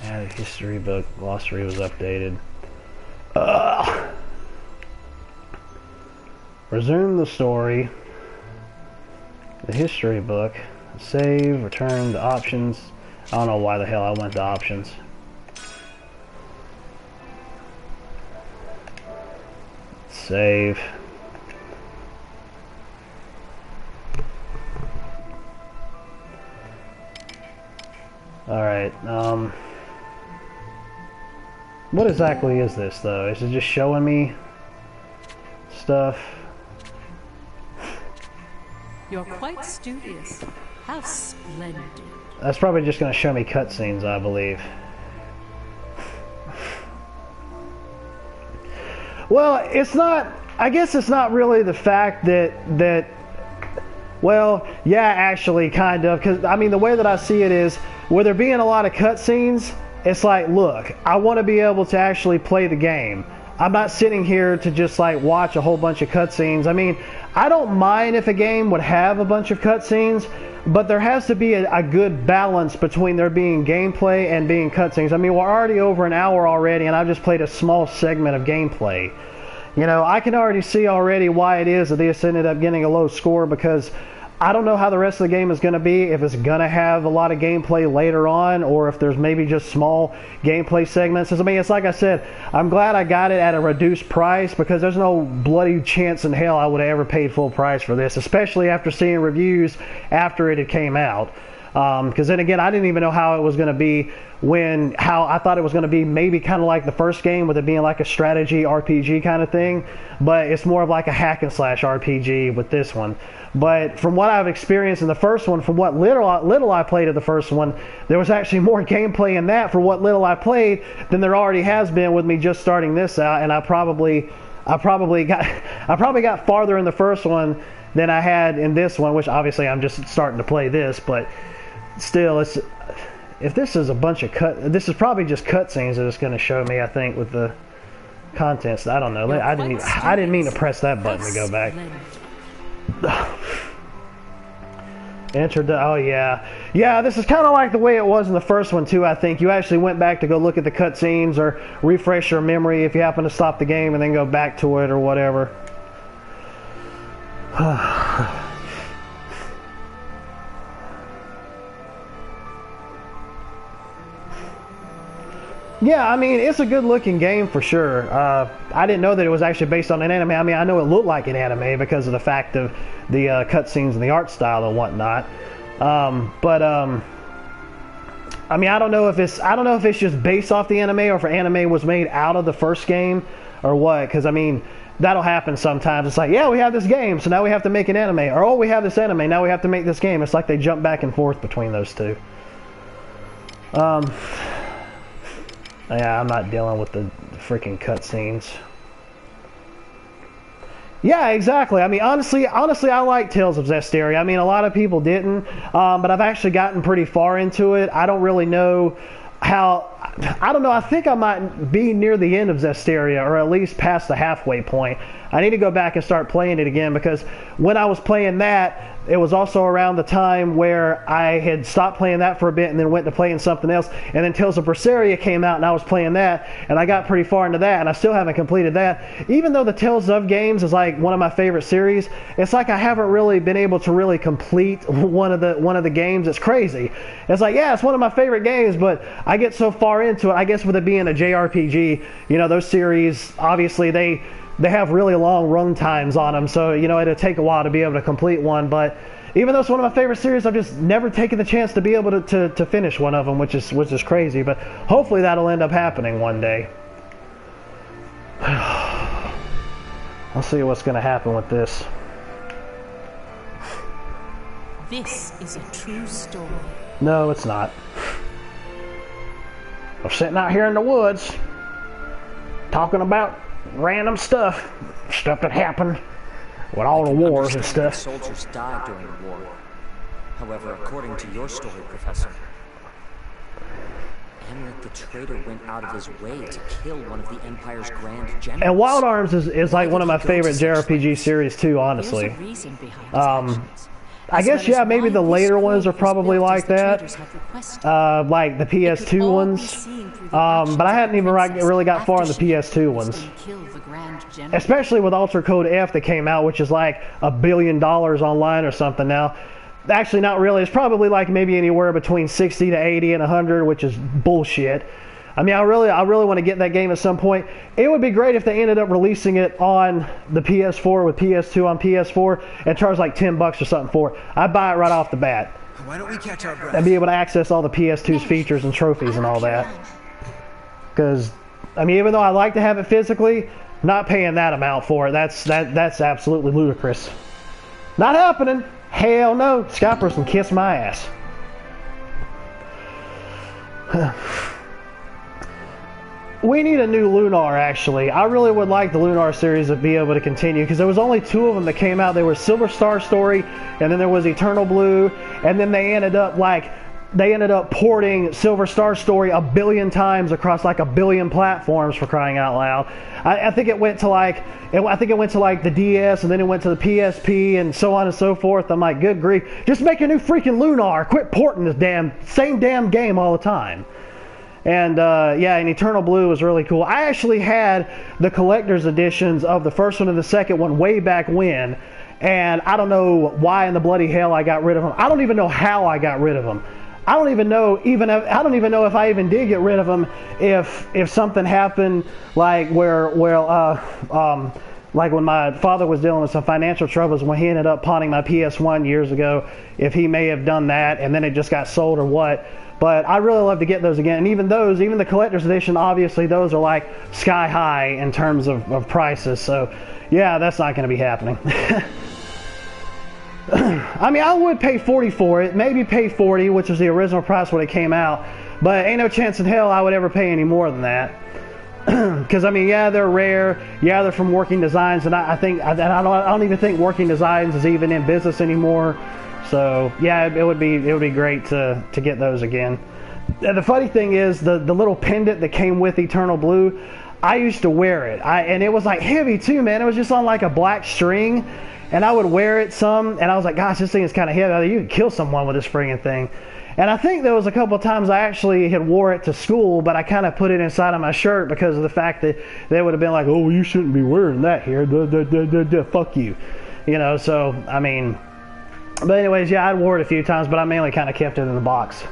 Added history book. Glossary was updated. Resume the story. The history book. Save. Return to options. I don't know why the hell I went to options. Save. Alright, what exactly is this, though? Is it just showing me stuff? You're quite studious. How splendid. That's probably just going to show me cutscenes, I believe. Well, it's not... I guess it's not really the fact that... Well, yeah, actually, kind of. Because, I mean, the way that I see it is, with there being a lot of cutscenes, it's like, look, I want to be able to actually play the game. I'm not sitting here to just like watch a whole bunch of cutscenes. I mean, I don't mind if a game would have a bunch of cutscenes, but there has to be a good balance between there being gameplay and being cutscenes. I mean, we're already over an hour already, and I've just played a small segment of gameplay. You know, I can already see already why it is that this ended up getting a low score, because I don't know how the rest of the game is going to be, if it's going to have a lot of gameplay later on, or if there's maybe just small gameplay segments. I mean, it's like I said, I'm glad I got it at a reduced price, because there's no bloody chance in hell I would have ever paid full price for this, especially after seeing reviews after it had came out. Because then again, I didn't even know how it was going to be how I thought it was going to be maybe kind of like the first game, with it being like a strategy RPG kind of thing, but it's more of like a hack and slash RPG with this one. But from what I've experienced in the first one, from what little I played of the first one, there was actually more gameplay in that for what little I played than there already has been with me just starting this out. And I probably got farther in the first one than I had in this one, which obviously I'm just starting to play this, but still, if this is a bunch of this is probably just cutscenes that it's going to show me, I think, with the contents. I don't know. I didn't mean to press that button to go back. Enter the... Oh, yeah. Yeah, this is kind of like the way it was in the first one, too, I think. You actually went back to go look at the cutscenes or refresh your memory if you happen to stop the game and then go back to it or whatever. Yeah, I mean, it's a good-looking game for sure. I didn't know that it was actually based on an anime. I mean, I know it looked like an anime because of the fact of the cutscenes and the art style and whatnot. I mean, I don't know if it's just based off the anime, or if anime was made out of the first game or what. Because I mean, that'll happen sometimes. It's like, yeah, we have this game, so now we have to make an anime, or oh, we have this anime, now we have to make this game. It's like they jump back and forth between those two. Yeah, I'm not dealing with the freaking cutscenes. Yeah, exactly. I mean, honestly, I like Tales of Zestiria. I mean, a lot of people didn't, but I've actually gotten pretty far into it. I don't really know how... I don't know. I think I might be near the end of Zestiria, or at least past the halfway point. I need to go back and start playing it again, because when I was playing that, it was also around the time where I had stopped playing that for a bit and then went to playing something else. And then Tales of Berseria came out and I was playing that, and I got pretty far into that, and I still haven't completed that. Even though the Tales of games is like one of my favorite series, it's like I haven't really been able to really complete one of the games. It's crazy. It's like, yeah, it's one of my favorite games, but I get so far into it. I guess with it being a JRPG, you know, those series, obviously they have really long run times on them, so you know it'll take a while to be able to complete one. But even though it's one of my favorite series, I've just never taken the chance to be able to finish one of them, which is crazy. But hopefully that'll end up happening one day. I'll see what's going to happen with this. This is a true story. No, it's not. I'm sitting out here in the woods talking about random stuff that happened with all the wars and stuff. Soldiers died during the war. However, according to your story, Professor, Amrit the traitor went out of his way to kill one of the Empire's grand generals. And Wild Arms is like one of my favorite JRPG series too, honestly. I guess, yeah, maybe the later ones are probably like that, like the PS2 ones, but I hadn't even really got far in the PS2 ones, especially with Ultra Code F that came out, which is like $1 billion online or something now. Actually, not really. It's probably like maybe anywhere between 60 to 80 and 100, which is bullshit. I mean, I really want to get that game at some point. It would be great if they ended up releasing it on the PS4 with PS2 on PS4 and charge like $10 or something for it. I'd buy it right off the bat. Why don't we catch our breath? And be able to access all the PS2's features and trophies and all that. Because, I mean, even though I like to have it physically, not paying that amount for it, that's absolutely ludicrous. Not happening. Hell no. Skypers can kiss my ass. We need a new Lunar, actually. I really would like the Lunar series to be able to continue, because there was only 2 of them that came out. There was Silver Star Story, and then there was Eternal Blue, and then they ended up porting Silver Star Story 1 billion times across like 1 billion platforms, for crying out loud. I think it went to like the DS, and then it went to the PSP, and so on and so forth. I'm like, good grief, just make a new freaking Lunar. Quit porting this same damn game all the time. And yeah, and Eternal Blue was really cool. I actually had the collector's editions of the first one and the second one way back when, and I don't know why in the bloody hell I got rid of them. I don't even know how I got rid of them. I don't even know if I even did get rid of them if something happened like like when my father was dealing with some financial troubles when he ended up pawning my PS1 years ago, if he may have done that and then it just got sold or what. But I'd really love to get those again. And even the collector's edition, obviously those are like sky high in terms of prices. So yeah, that's not going to be happening. I mean, I would pay $40 for it, maybe pay $40, which was the original price when it came out. But ain't no chance in hell I would ever pay any more than that. Because I mean, yeah, they're rare. Yeah, they're from Working Designs, and I don't even think Working Designs is even in business anymore. So yeah, it would be great to get those again. And the funny thing is the little pendant that came with Eternal Blue, I used to wear it. And it was like heavy too, man. It was just on like a black string, and I would wear it some, and I was like, gosh, this thing is kind of heavy. You could kill someone with this friggin' thing. And I think there was a couple of times I actually had wore it to school, but I kind of put it inside of my shirt because of the fact that they would have been like, oh, you shouldn't be wearing that here. Fuck you. You know, so, I mean, but anyways, yeah, I wore it a few times, but I mainly kind of kept it in the box.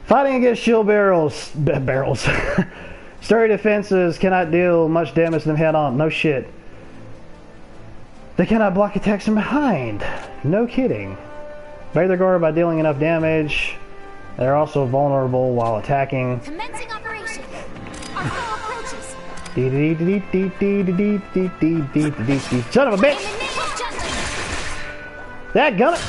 Fighting against shield barrels. Sturdy defenses cannot deal much damage to them head on. No shit. They cannot block attacks from behind. No kidding. Break their guard by dealing enough damage. They're also vulnerable while attacking. Commencing operation. Our foe approaches. Son of a bitch! That gun it!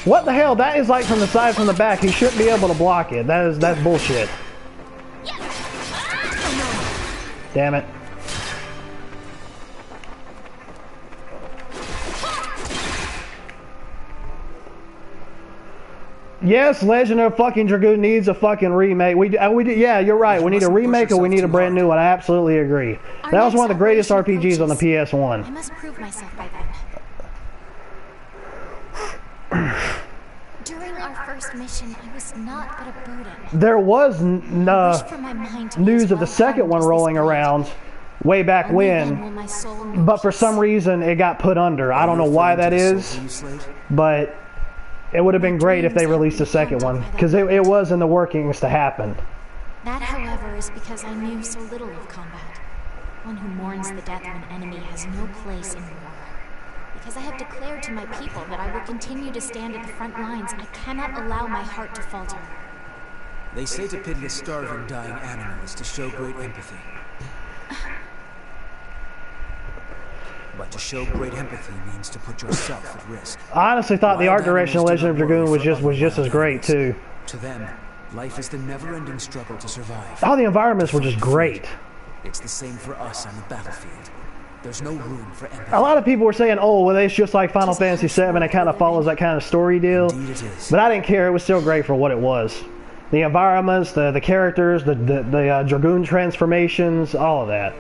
What the hell? That is like from the side, from the back. He shouldn't be able to block it. That's bullshit. Damn it. Yes, Legend of fucking Dragoon needs a fucking remake. Yeah, you're right. We need a remake or we need a brand new one. I absolutely agree. That was one of the greatest RPGs on the PS1. I must prove myself by then. During our first mission, I was not but a burden. There was news of the second one rolling around way back when, but for some reason it got put under. I don't know why that is, but it would have been great if they released a second one, because it was in the workings to happen. That, however, is because I knew so little of combat. One who mourns the death of an enemy has no place in war. Because I have declared to my people that I will continue to stand at the front lines, I cannot allow my heart to falter. They say to pity a starving, dying animal is to show great empathy. But to show great empathy means to put yourself at risk. I honestly thought the art direction of Legend of Dragoon was just as great too. To them, life is the never-ending struggle to survive. All the environments were just great. It's the same for us on the battlefield. There's no room for empathy. A lot of people were saying, "Oh, well, it's just like Final Fantasy VII. It kind of follows that kind of story deal." Indeed it is. But I didn't care. It was still great for what it was. The environments, the characters, the Dragoon transformations, all of that.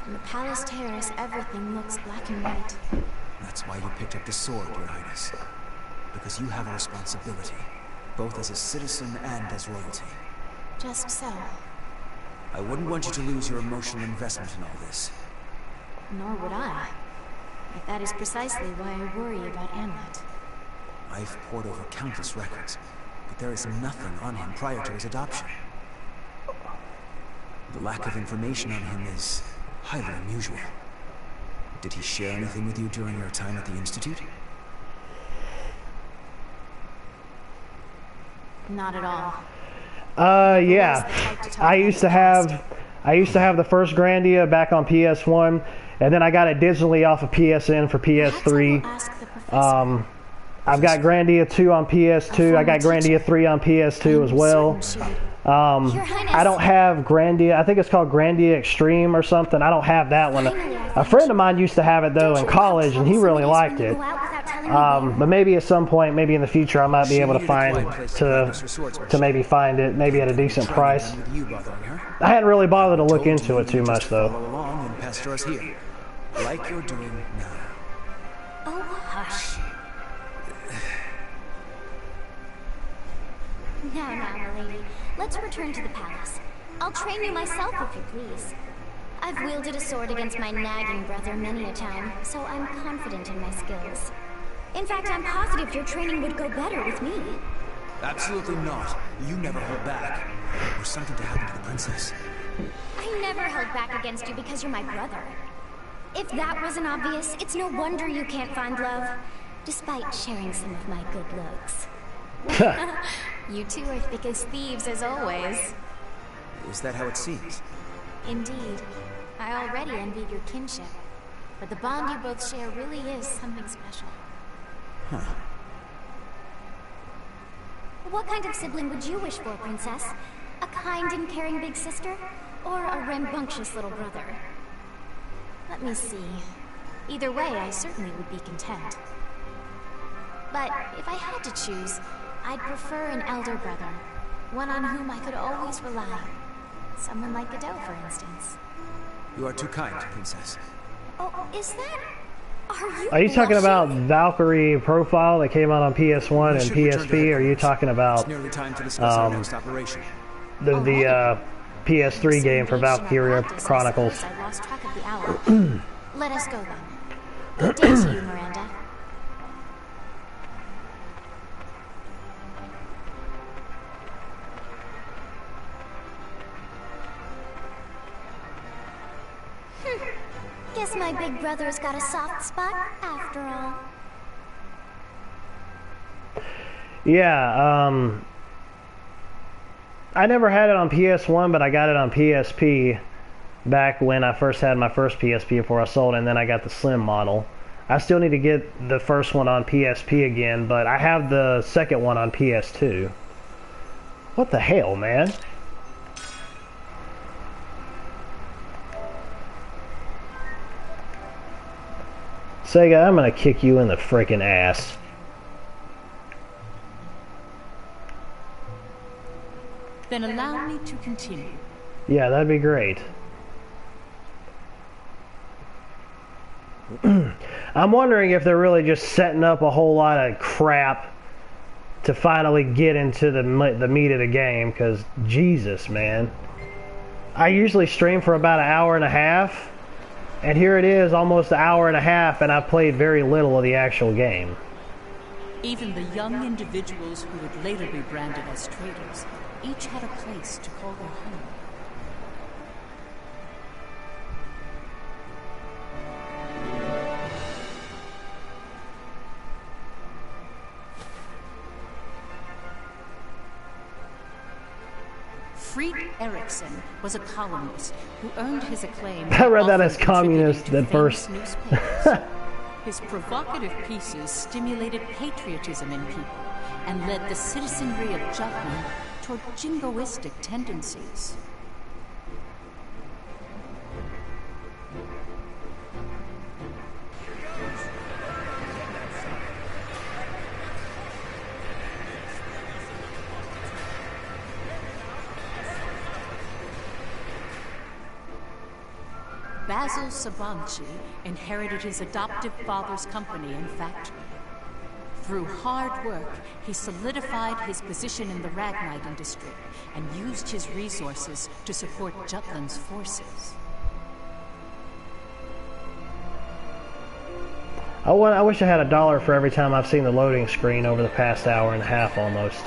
From the Palace Terrace, everything looks black and white. That's why you picked up the sword, Your Highness. Because you have a responsibility, both as a citizen and as royalty. Just so. I wouldn't want you to lose your emotional investment in all this. Nor would I. But that is precisely why I worry about Amlet. I've pored over countless records, but there is nothing on him prior to his adoption. The lack of information on him is highly unusual. Did he share anything with you during your time at the Institute? Not at all. Yeah. I used to have the first Grandia back on PS1, and then I got it digitally off of PSN for PS3. I've got Grandia 2 on PS2. I got Grandia 3 on PS2 as well. I don't have Grandia. I think it's called Grandia Extreme or something. I don't have that one. A friend of mine used to have it though in college, and he really liked it. But maybe at some point, maybe in the future, I might be able to find to maybe find it, maybe at a decent price. I hadn't really bothered to look into it too much though. Like you're doing now. Oh, hush. Now, milady, let's return to the palace. I'll train you myself if you please. I've wielded a sword against my nagging brother many a time, so I'm confident in my skills. In fact, I'm positive your training would go better with me. Absolutely not. You never held back. Or something to happen to the princess. I never held back against you because you're my brother. If that wasn't obvious, it's no wonder you can't find love, despite sharing some of my good looks. You two are thick as thieves, as always. Is that how it seems? Indeed. I already envied your kinship. But the bond you both share really is something special. Huh. What kind of sibling would you wish for, Princess? A kind and caring big sister? Or a rambunctious little brother? Let me see. Either way, I certainly would be content. But if I had to choose, I'd prefer an elder brother. One on whom I could always rely. Someone like Godot, for instance. You are too kind, Princess. Oh, is that... Are you talking about Valkyrie Profile that came out on PS1 and PSP? Or are you talking about nearly time to discuss our next operation. the PS3 game for Valkyria Chronicles? I lost track of the hour. Let us go then. Good day to you, Miranda. Guess my big brother's got a soft spot after all. Yeah, I never had it on PS1, but I got it on PSP back when I first had my first PSP before I sold it, and then I got the Slim model. I still need to get the first one on PSP again, but I have the second one on PS2. What the hell, man? Sega, I'm gonna kick you in the frickin' ass. Then allow me to continue. Yeah, that'd be great. I'm wondering if they're really just setting up a whole lot of crap to finally get into the meat of the game, because Jesus, man. I usually stream for about an hour and a half, and here it is, almost an hour and a half, and I've played very little of the actual game. Even the young individuals who would later be branded as traitors each had a place to call their home. Fried Erickson was a columnist who earned his acclaim. I read that as communist at first. His provocative pieces stimulated patriotism in people and led the citizenry of Jutland toward jingoistic tendencies. Basil Sabanci inherited his adoptive father's company and factory. Through hard work, he solidified his position in the Ragnite industry and used his resources to support Jutland's forces. I wish I had $1 for every time I've seen the loading screen over the past hour and a half almost.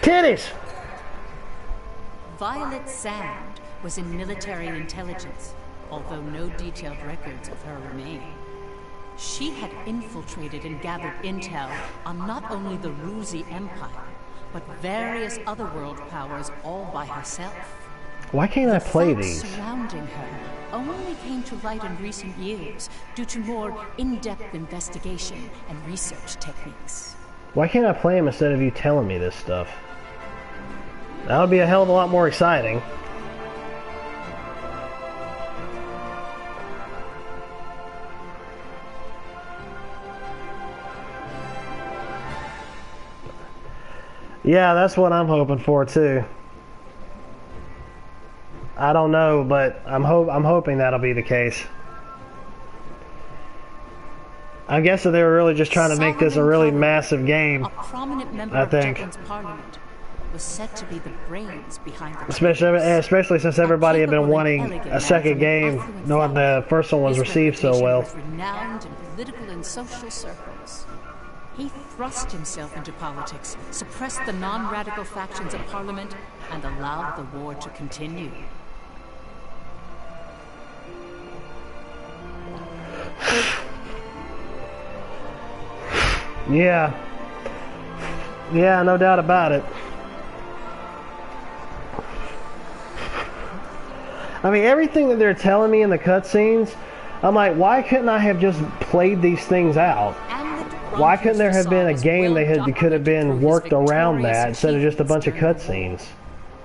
Titties! Violet Sand was in military intelligence, although no detailed records of her remain. She had infiltrated and gathered intel on not only the Ruzi Empire, but various other world powers all by herself. Why can't I play The these? facts surrounding her only came to light in recent years due to more in-depth investigation and research techniques. Why can't I play them instead of you telling me this stuff? That would be a hell of a lot more exciting. Yeah, that's what I'm hoping for too. I don't know, but I'm hoping that'll be the case. I guess that they were really just trying to make this a really massive game. A prominent member I of think. Jutland's parliament was said to be the brains behind the Especially since everybody had been wanting a second game, knowing the first one was received so well. was renowned in political and social circles. He thrust himself into politics, suppressed the non-radical factions of parliament, and allowed the war to continue. Yeah. Yeah, no doubt about it. I mean, everything that they're telling me in the cutscenes, I'm like, why couldn't I have just played these things out? Why couldn't there have been a game that could have been worked around that instead of just a bunch of cutscenes?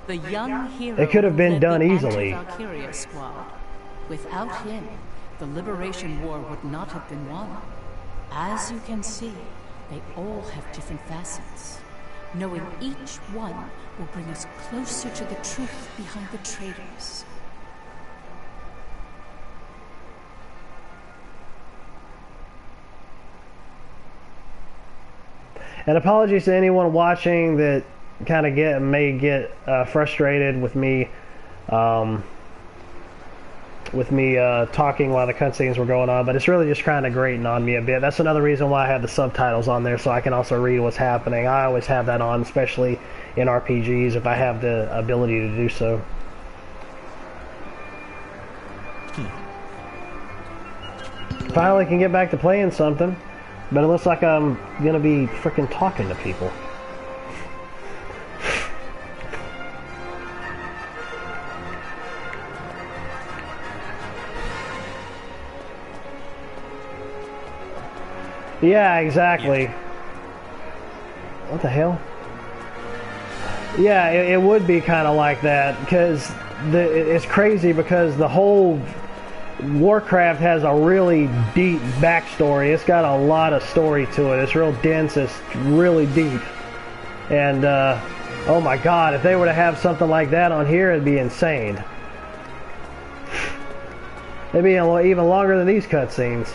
The young hero It could have been led done the easily. Valkyria squad. Without him, the Liberation War would not have been won. As you can see, they all have different facets. Knowing each one will bring us closer to the truth behind the traitors. And apologies to anyone watching that kind of may get frustrated with me talking while the cutscenes were going on, but it's really just kind of grating on me a bit. That's another reason why I have the subtitles on there, so I can also read what's happening. I always have that on, especially in RPGs, if I have the ability to do so. Finally can get back to playing something, but it looks like I'm gonna be freaking talking to people. Yeah, exactly. What the hell? Yeah, it would be kind of like that, because it's crazy because the whole Warcraft has a really deep backstory. It's got a lot of story to it. It's real dense. It's really deep. And, oh my god, if they were to have something like that on here, it'd be insane. It'd be even longer than these cutscenes.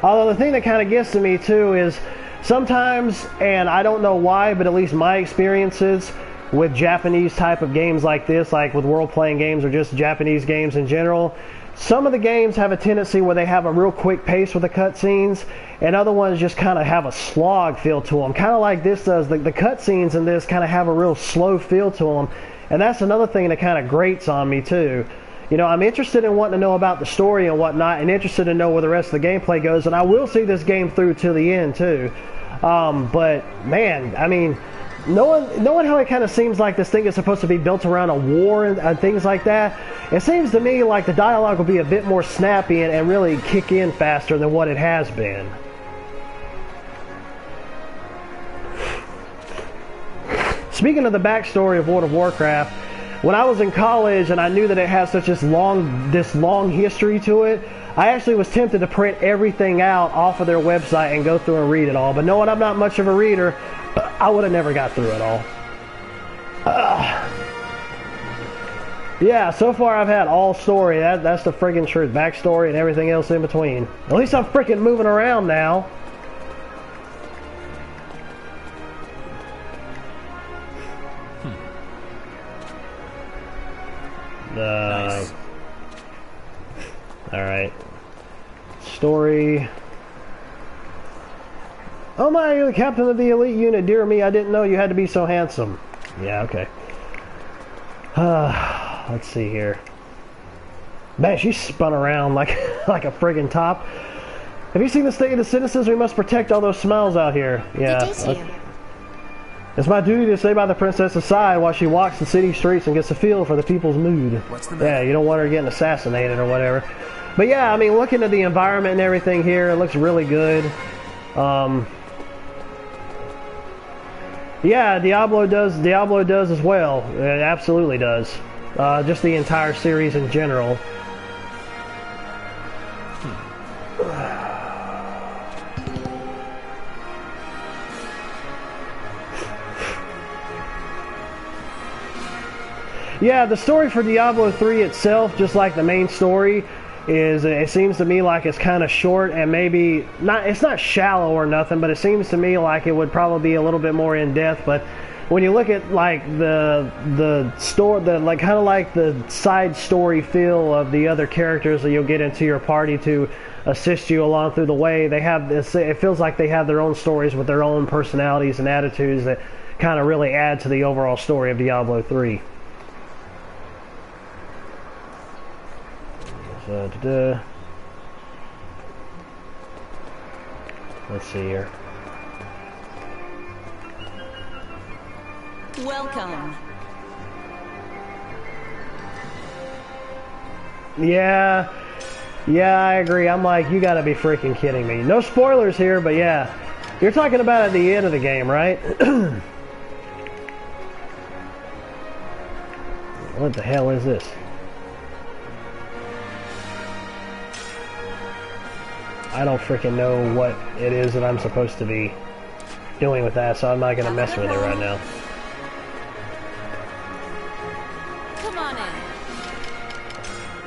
Although the thing that kind of gets to me too is sometimes, and I don't know why, but at least my experiences with Japanese type of games like this, like with role-playing games or just Japanese games in general, some of the games have a tendency where they have a real quick pace with the cutscenes, and other ones just kind of have a slog feel to them. Kind of like this does. The cutscenes in this kind of have a real slow feel to them, and that's another thing that kind of grates on me too. You know, I'm interested in wanting to know about the story and whatnot, and interested to know where the rest of the gameplay goes, and I will see this game through to the end too. But man, I mean, knowing how it kind of seems like this thing is supposed to be built around a war and things like that, it seems to me like the dialogue will be a bit more snappy and really kick in faster than what it has been. Speaking of the backstory of World of Warcraft, when I was in college and I knew that it has such this long history to it, I actually was tempted to print everything out off of their website and go through and read it all. But knowing I'm not much of a reader, I would have never got through it all. Yeah, so far I've had all story. That's the friggin' truth. Backstory and everything else in between. At least I'm freaking moving around now. Nice. Alright. Story. Oh my, you're the captain of the elite unit. Dear me, I didn't know you had to be so handsome. Yeah, okay. Let's see here. Man, she spun around like like a friggin' top. Have you seen the state of the citizens? We must protect all those smiles out here. Yeah. It's my duty to stay by the princess's side while she walks the city streets and gets a feel for the people's mood. What's the matter? Yeah, you don't want her getting assassinated or whatever. But yeah, I mean, looking at the environment and everything here, it looks really good. Yeah, Diablo does as well. It absolutely does. Just the entire series in general. Yeah, the story for Diablo 3 itself, just like the main story, it seems to me like it's kind of short and maybe not. It's not shallow or nothing, but it seems to me like it would probably be a little bit more in depth. But when you look at like the story, like kind of like the side story feel of the other characters that you'll get into your party to assist you along through the way, they have this. It feels like they have their own stories with their own personalities and attitudes that kind of really add to the overall story of Diablo 3. Let's see here. Welcome. Yeah, I agree. I'm like, you gotta be freaking kidding me. No spoilers here, but yeah. You're talking about at the end of the game, right? What the hell is this? I don't freaking know what it is that I'm supposed to be doing with that, so I'm not gonna mess with it right now. Come on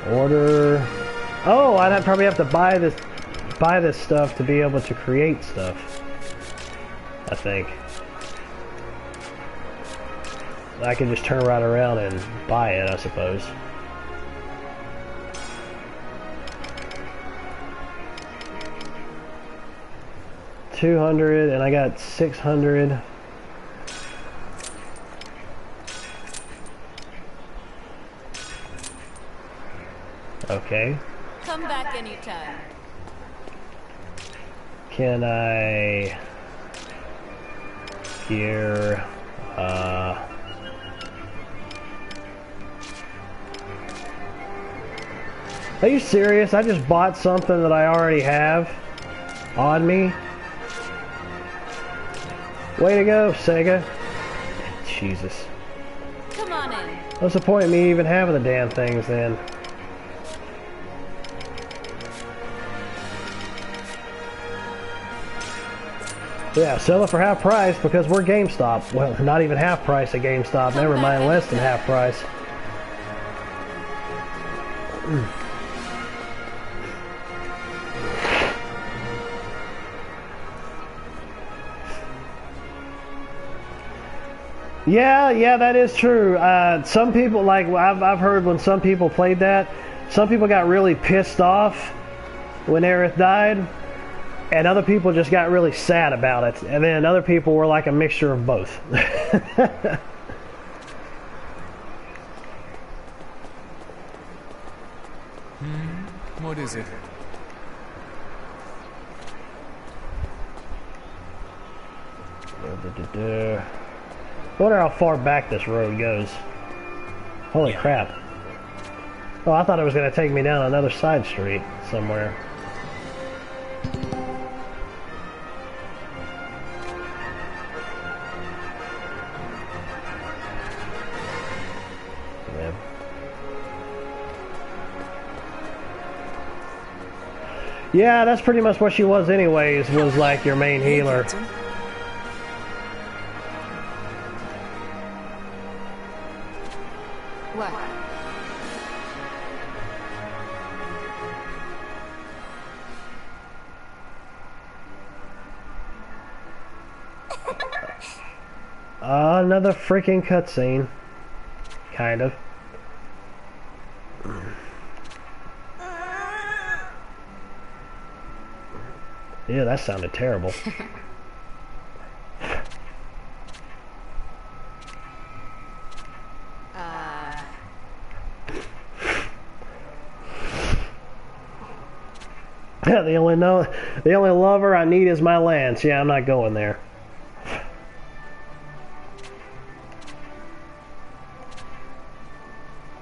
in. Order. Oh, I'd probably have to buy this stuff to be able to create stuff. I think. I can just turn right around and buy it, I suppose. $200 and I got 600. Okay. Come back anytime. Can I gear are you serious? I just bought something that I already have. on me. Way to go, Sega. Jesus. Come on in. What's the point of me even having the damn things then? Yeah, sell it for half price because we're GameStop. Well, not even half price at GameStop. Never mind, less than half price. Yeah, that is true. Some people, like, I've heard when some people played that, some people got really pissed off when Aerith died, and other people just got really sad about it. And then other people were like a mixture of both. What is it? Wonder how far back this road goes. Holy crap. Oh, I thought it was going to take me down another side street somewhere. Yeah, that's pretty much what she was anyways, was like your main healer. What? Another freaking cutscene. Kind of. Yeah, that sounded terrible. Yeah, the only lover I need is my lance. Yeah, I'm not going there.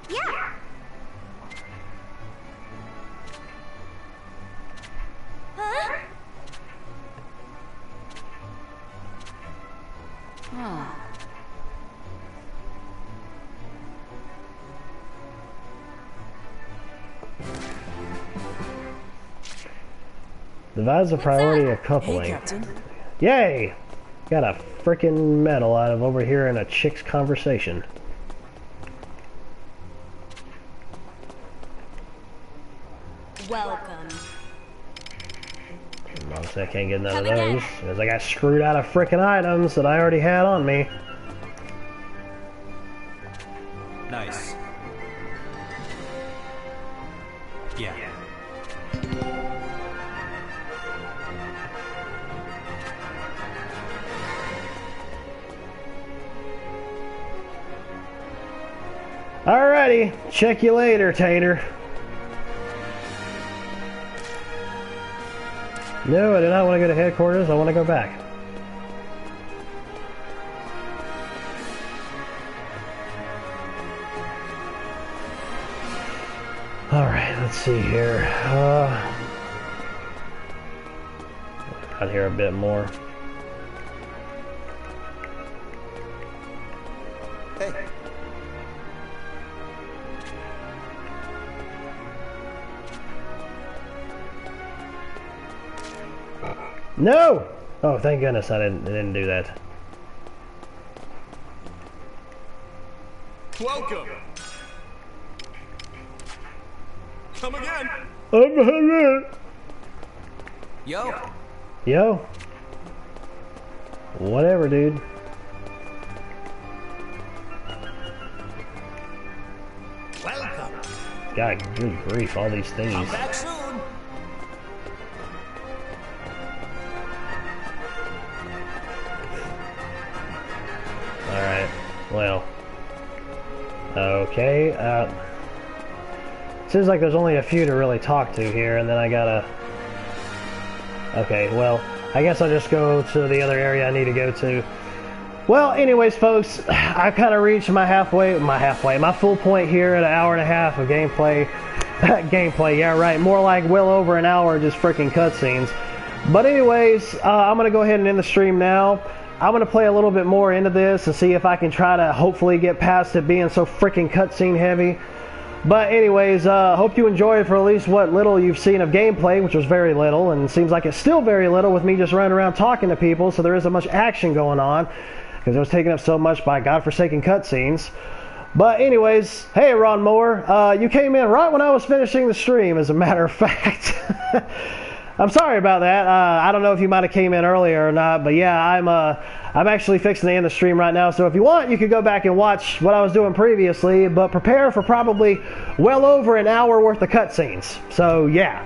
Yeah. Huh? Huh. Divides the priority of coupling. Hey, Captain. Yay! Got a freaking medal out of over here in a chick's conversation. Welcome. Obviously I can't get none of those, because I got screwed out of freaking items that I already had on me. Nice. Yeah. Alrighty, check you later, Tater. No, I do not want to go to headquarters, I want to go back. Alright, let's see here. Out here a bit more. Hey. No! Oh, thank goodness I didn't do that. Welcome. Come again. Yo. Yo. Whatever, dude. Welcome. God, good grief, all these things. Come back soon. Alright, well. Okay, seems like there's only a few to really talk to here, and then I gotta... Okay, well, I guess I'll just go to the other area I need to go to. Well, anyways, folks, I kind of reached my full point here at an hour and a half of gameplay. Gameplay, yeah, right, more like well over an hour of just freaking cutscenes. But anyways, I'm going to go ahead and end the stream now. I'm going to play a little bit more into this and see if I can try to hopefully get past it being so freaking cutscene heavy. But anyways, hope you enjoyed for at least what little you've seen of gameplay, which was very little, and seems like it's still very little with me just running around talking to people, so there isn't much action going on, because it was taken up so much by godforsaken cutscenes. But anyways, hey Ron Moore, you came in right when I was finishing the stream, as a matter of fact. I'm sorry about that. I don't know if you might have came in earlier or not, but yeah, I'm actually fixing to end the stream right now. So if you want, you could go back and watch what I was doing previously, but prepare for probably well over an hour worth of cutscenes. So yeah,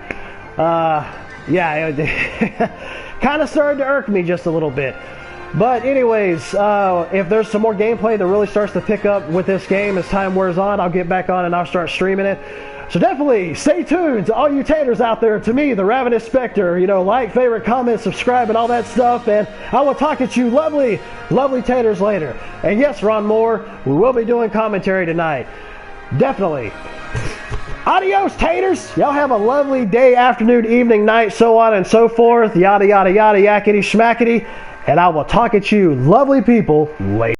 it kind of started to irk me just a little bit. But anyways, if there's some more gameplay that really starts to pick up with this game as time wears on, I'll get back on and I'll start streaming it. So definitely stay tuned to all you taters out there, to me, the Ravenous Spectre. You know, like, favorite, comment, subscribe, and all that stuff. And I will talk at you lovely, lovely taters later. And yes, Ron Moore, we will be doing commentary tonight. Definitely. Adios, taters. Y'all have a lovely day, afternoon, evening, night, so on and so forth. Yada, yada, yada, yakety, schmackety. And I will talk at you, lovely people, later.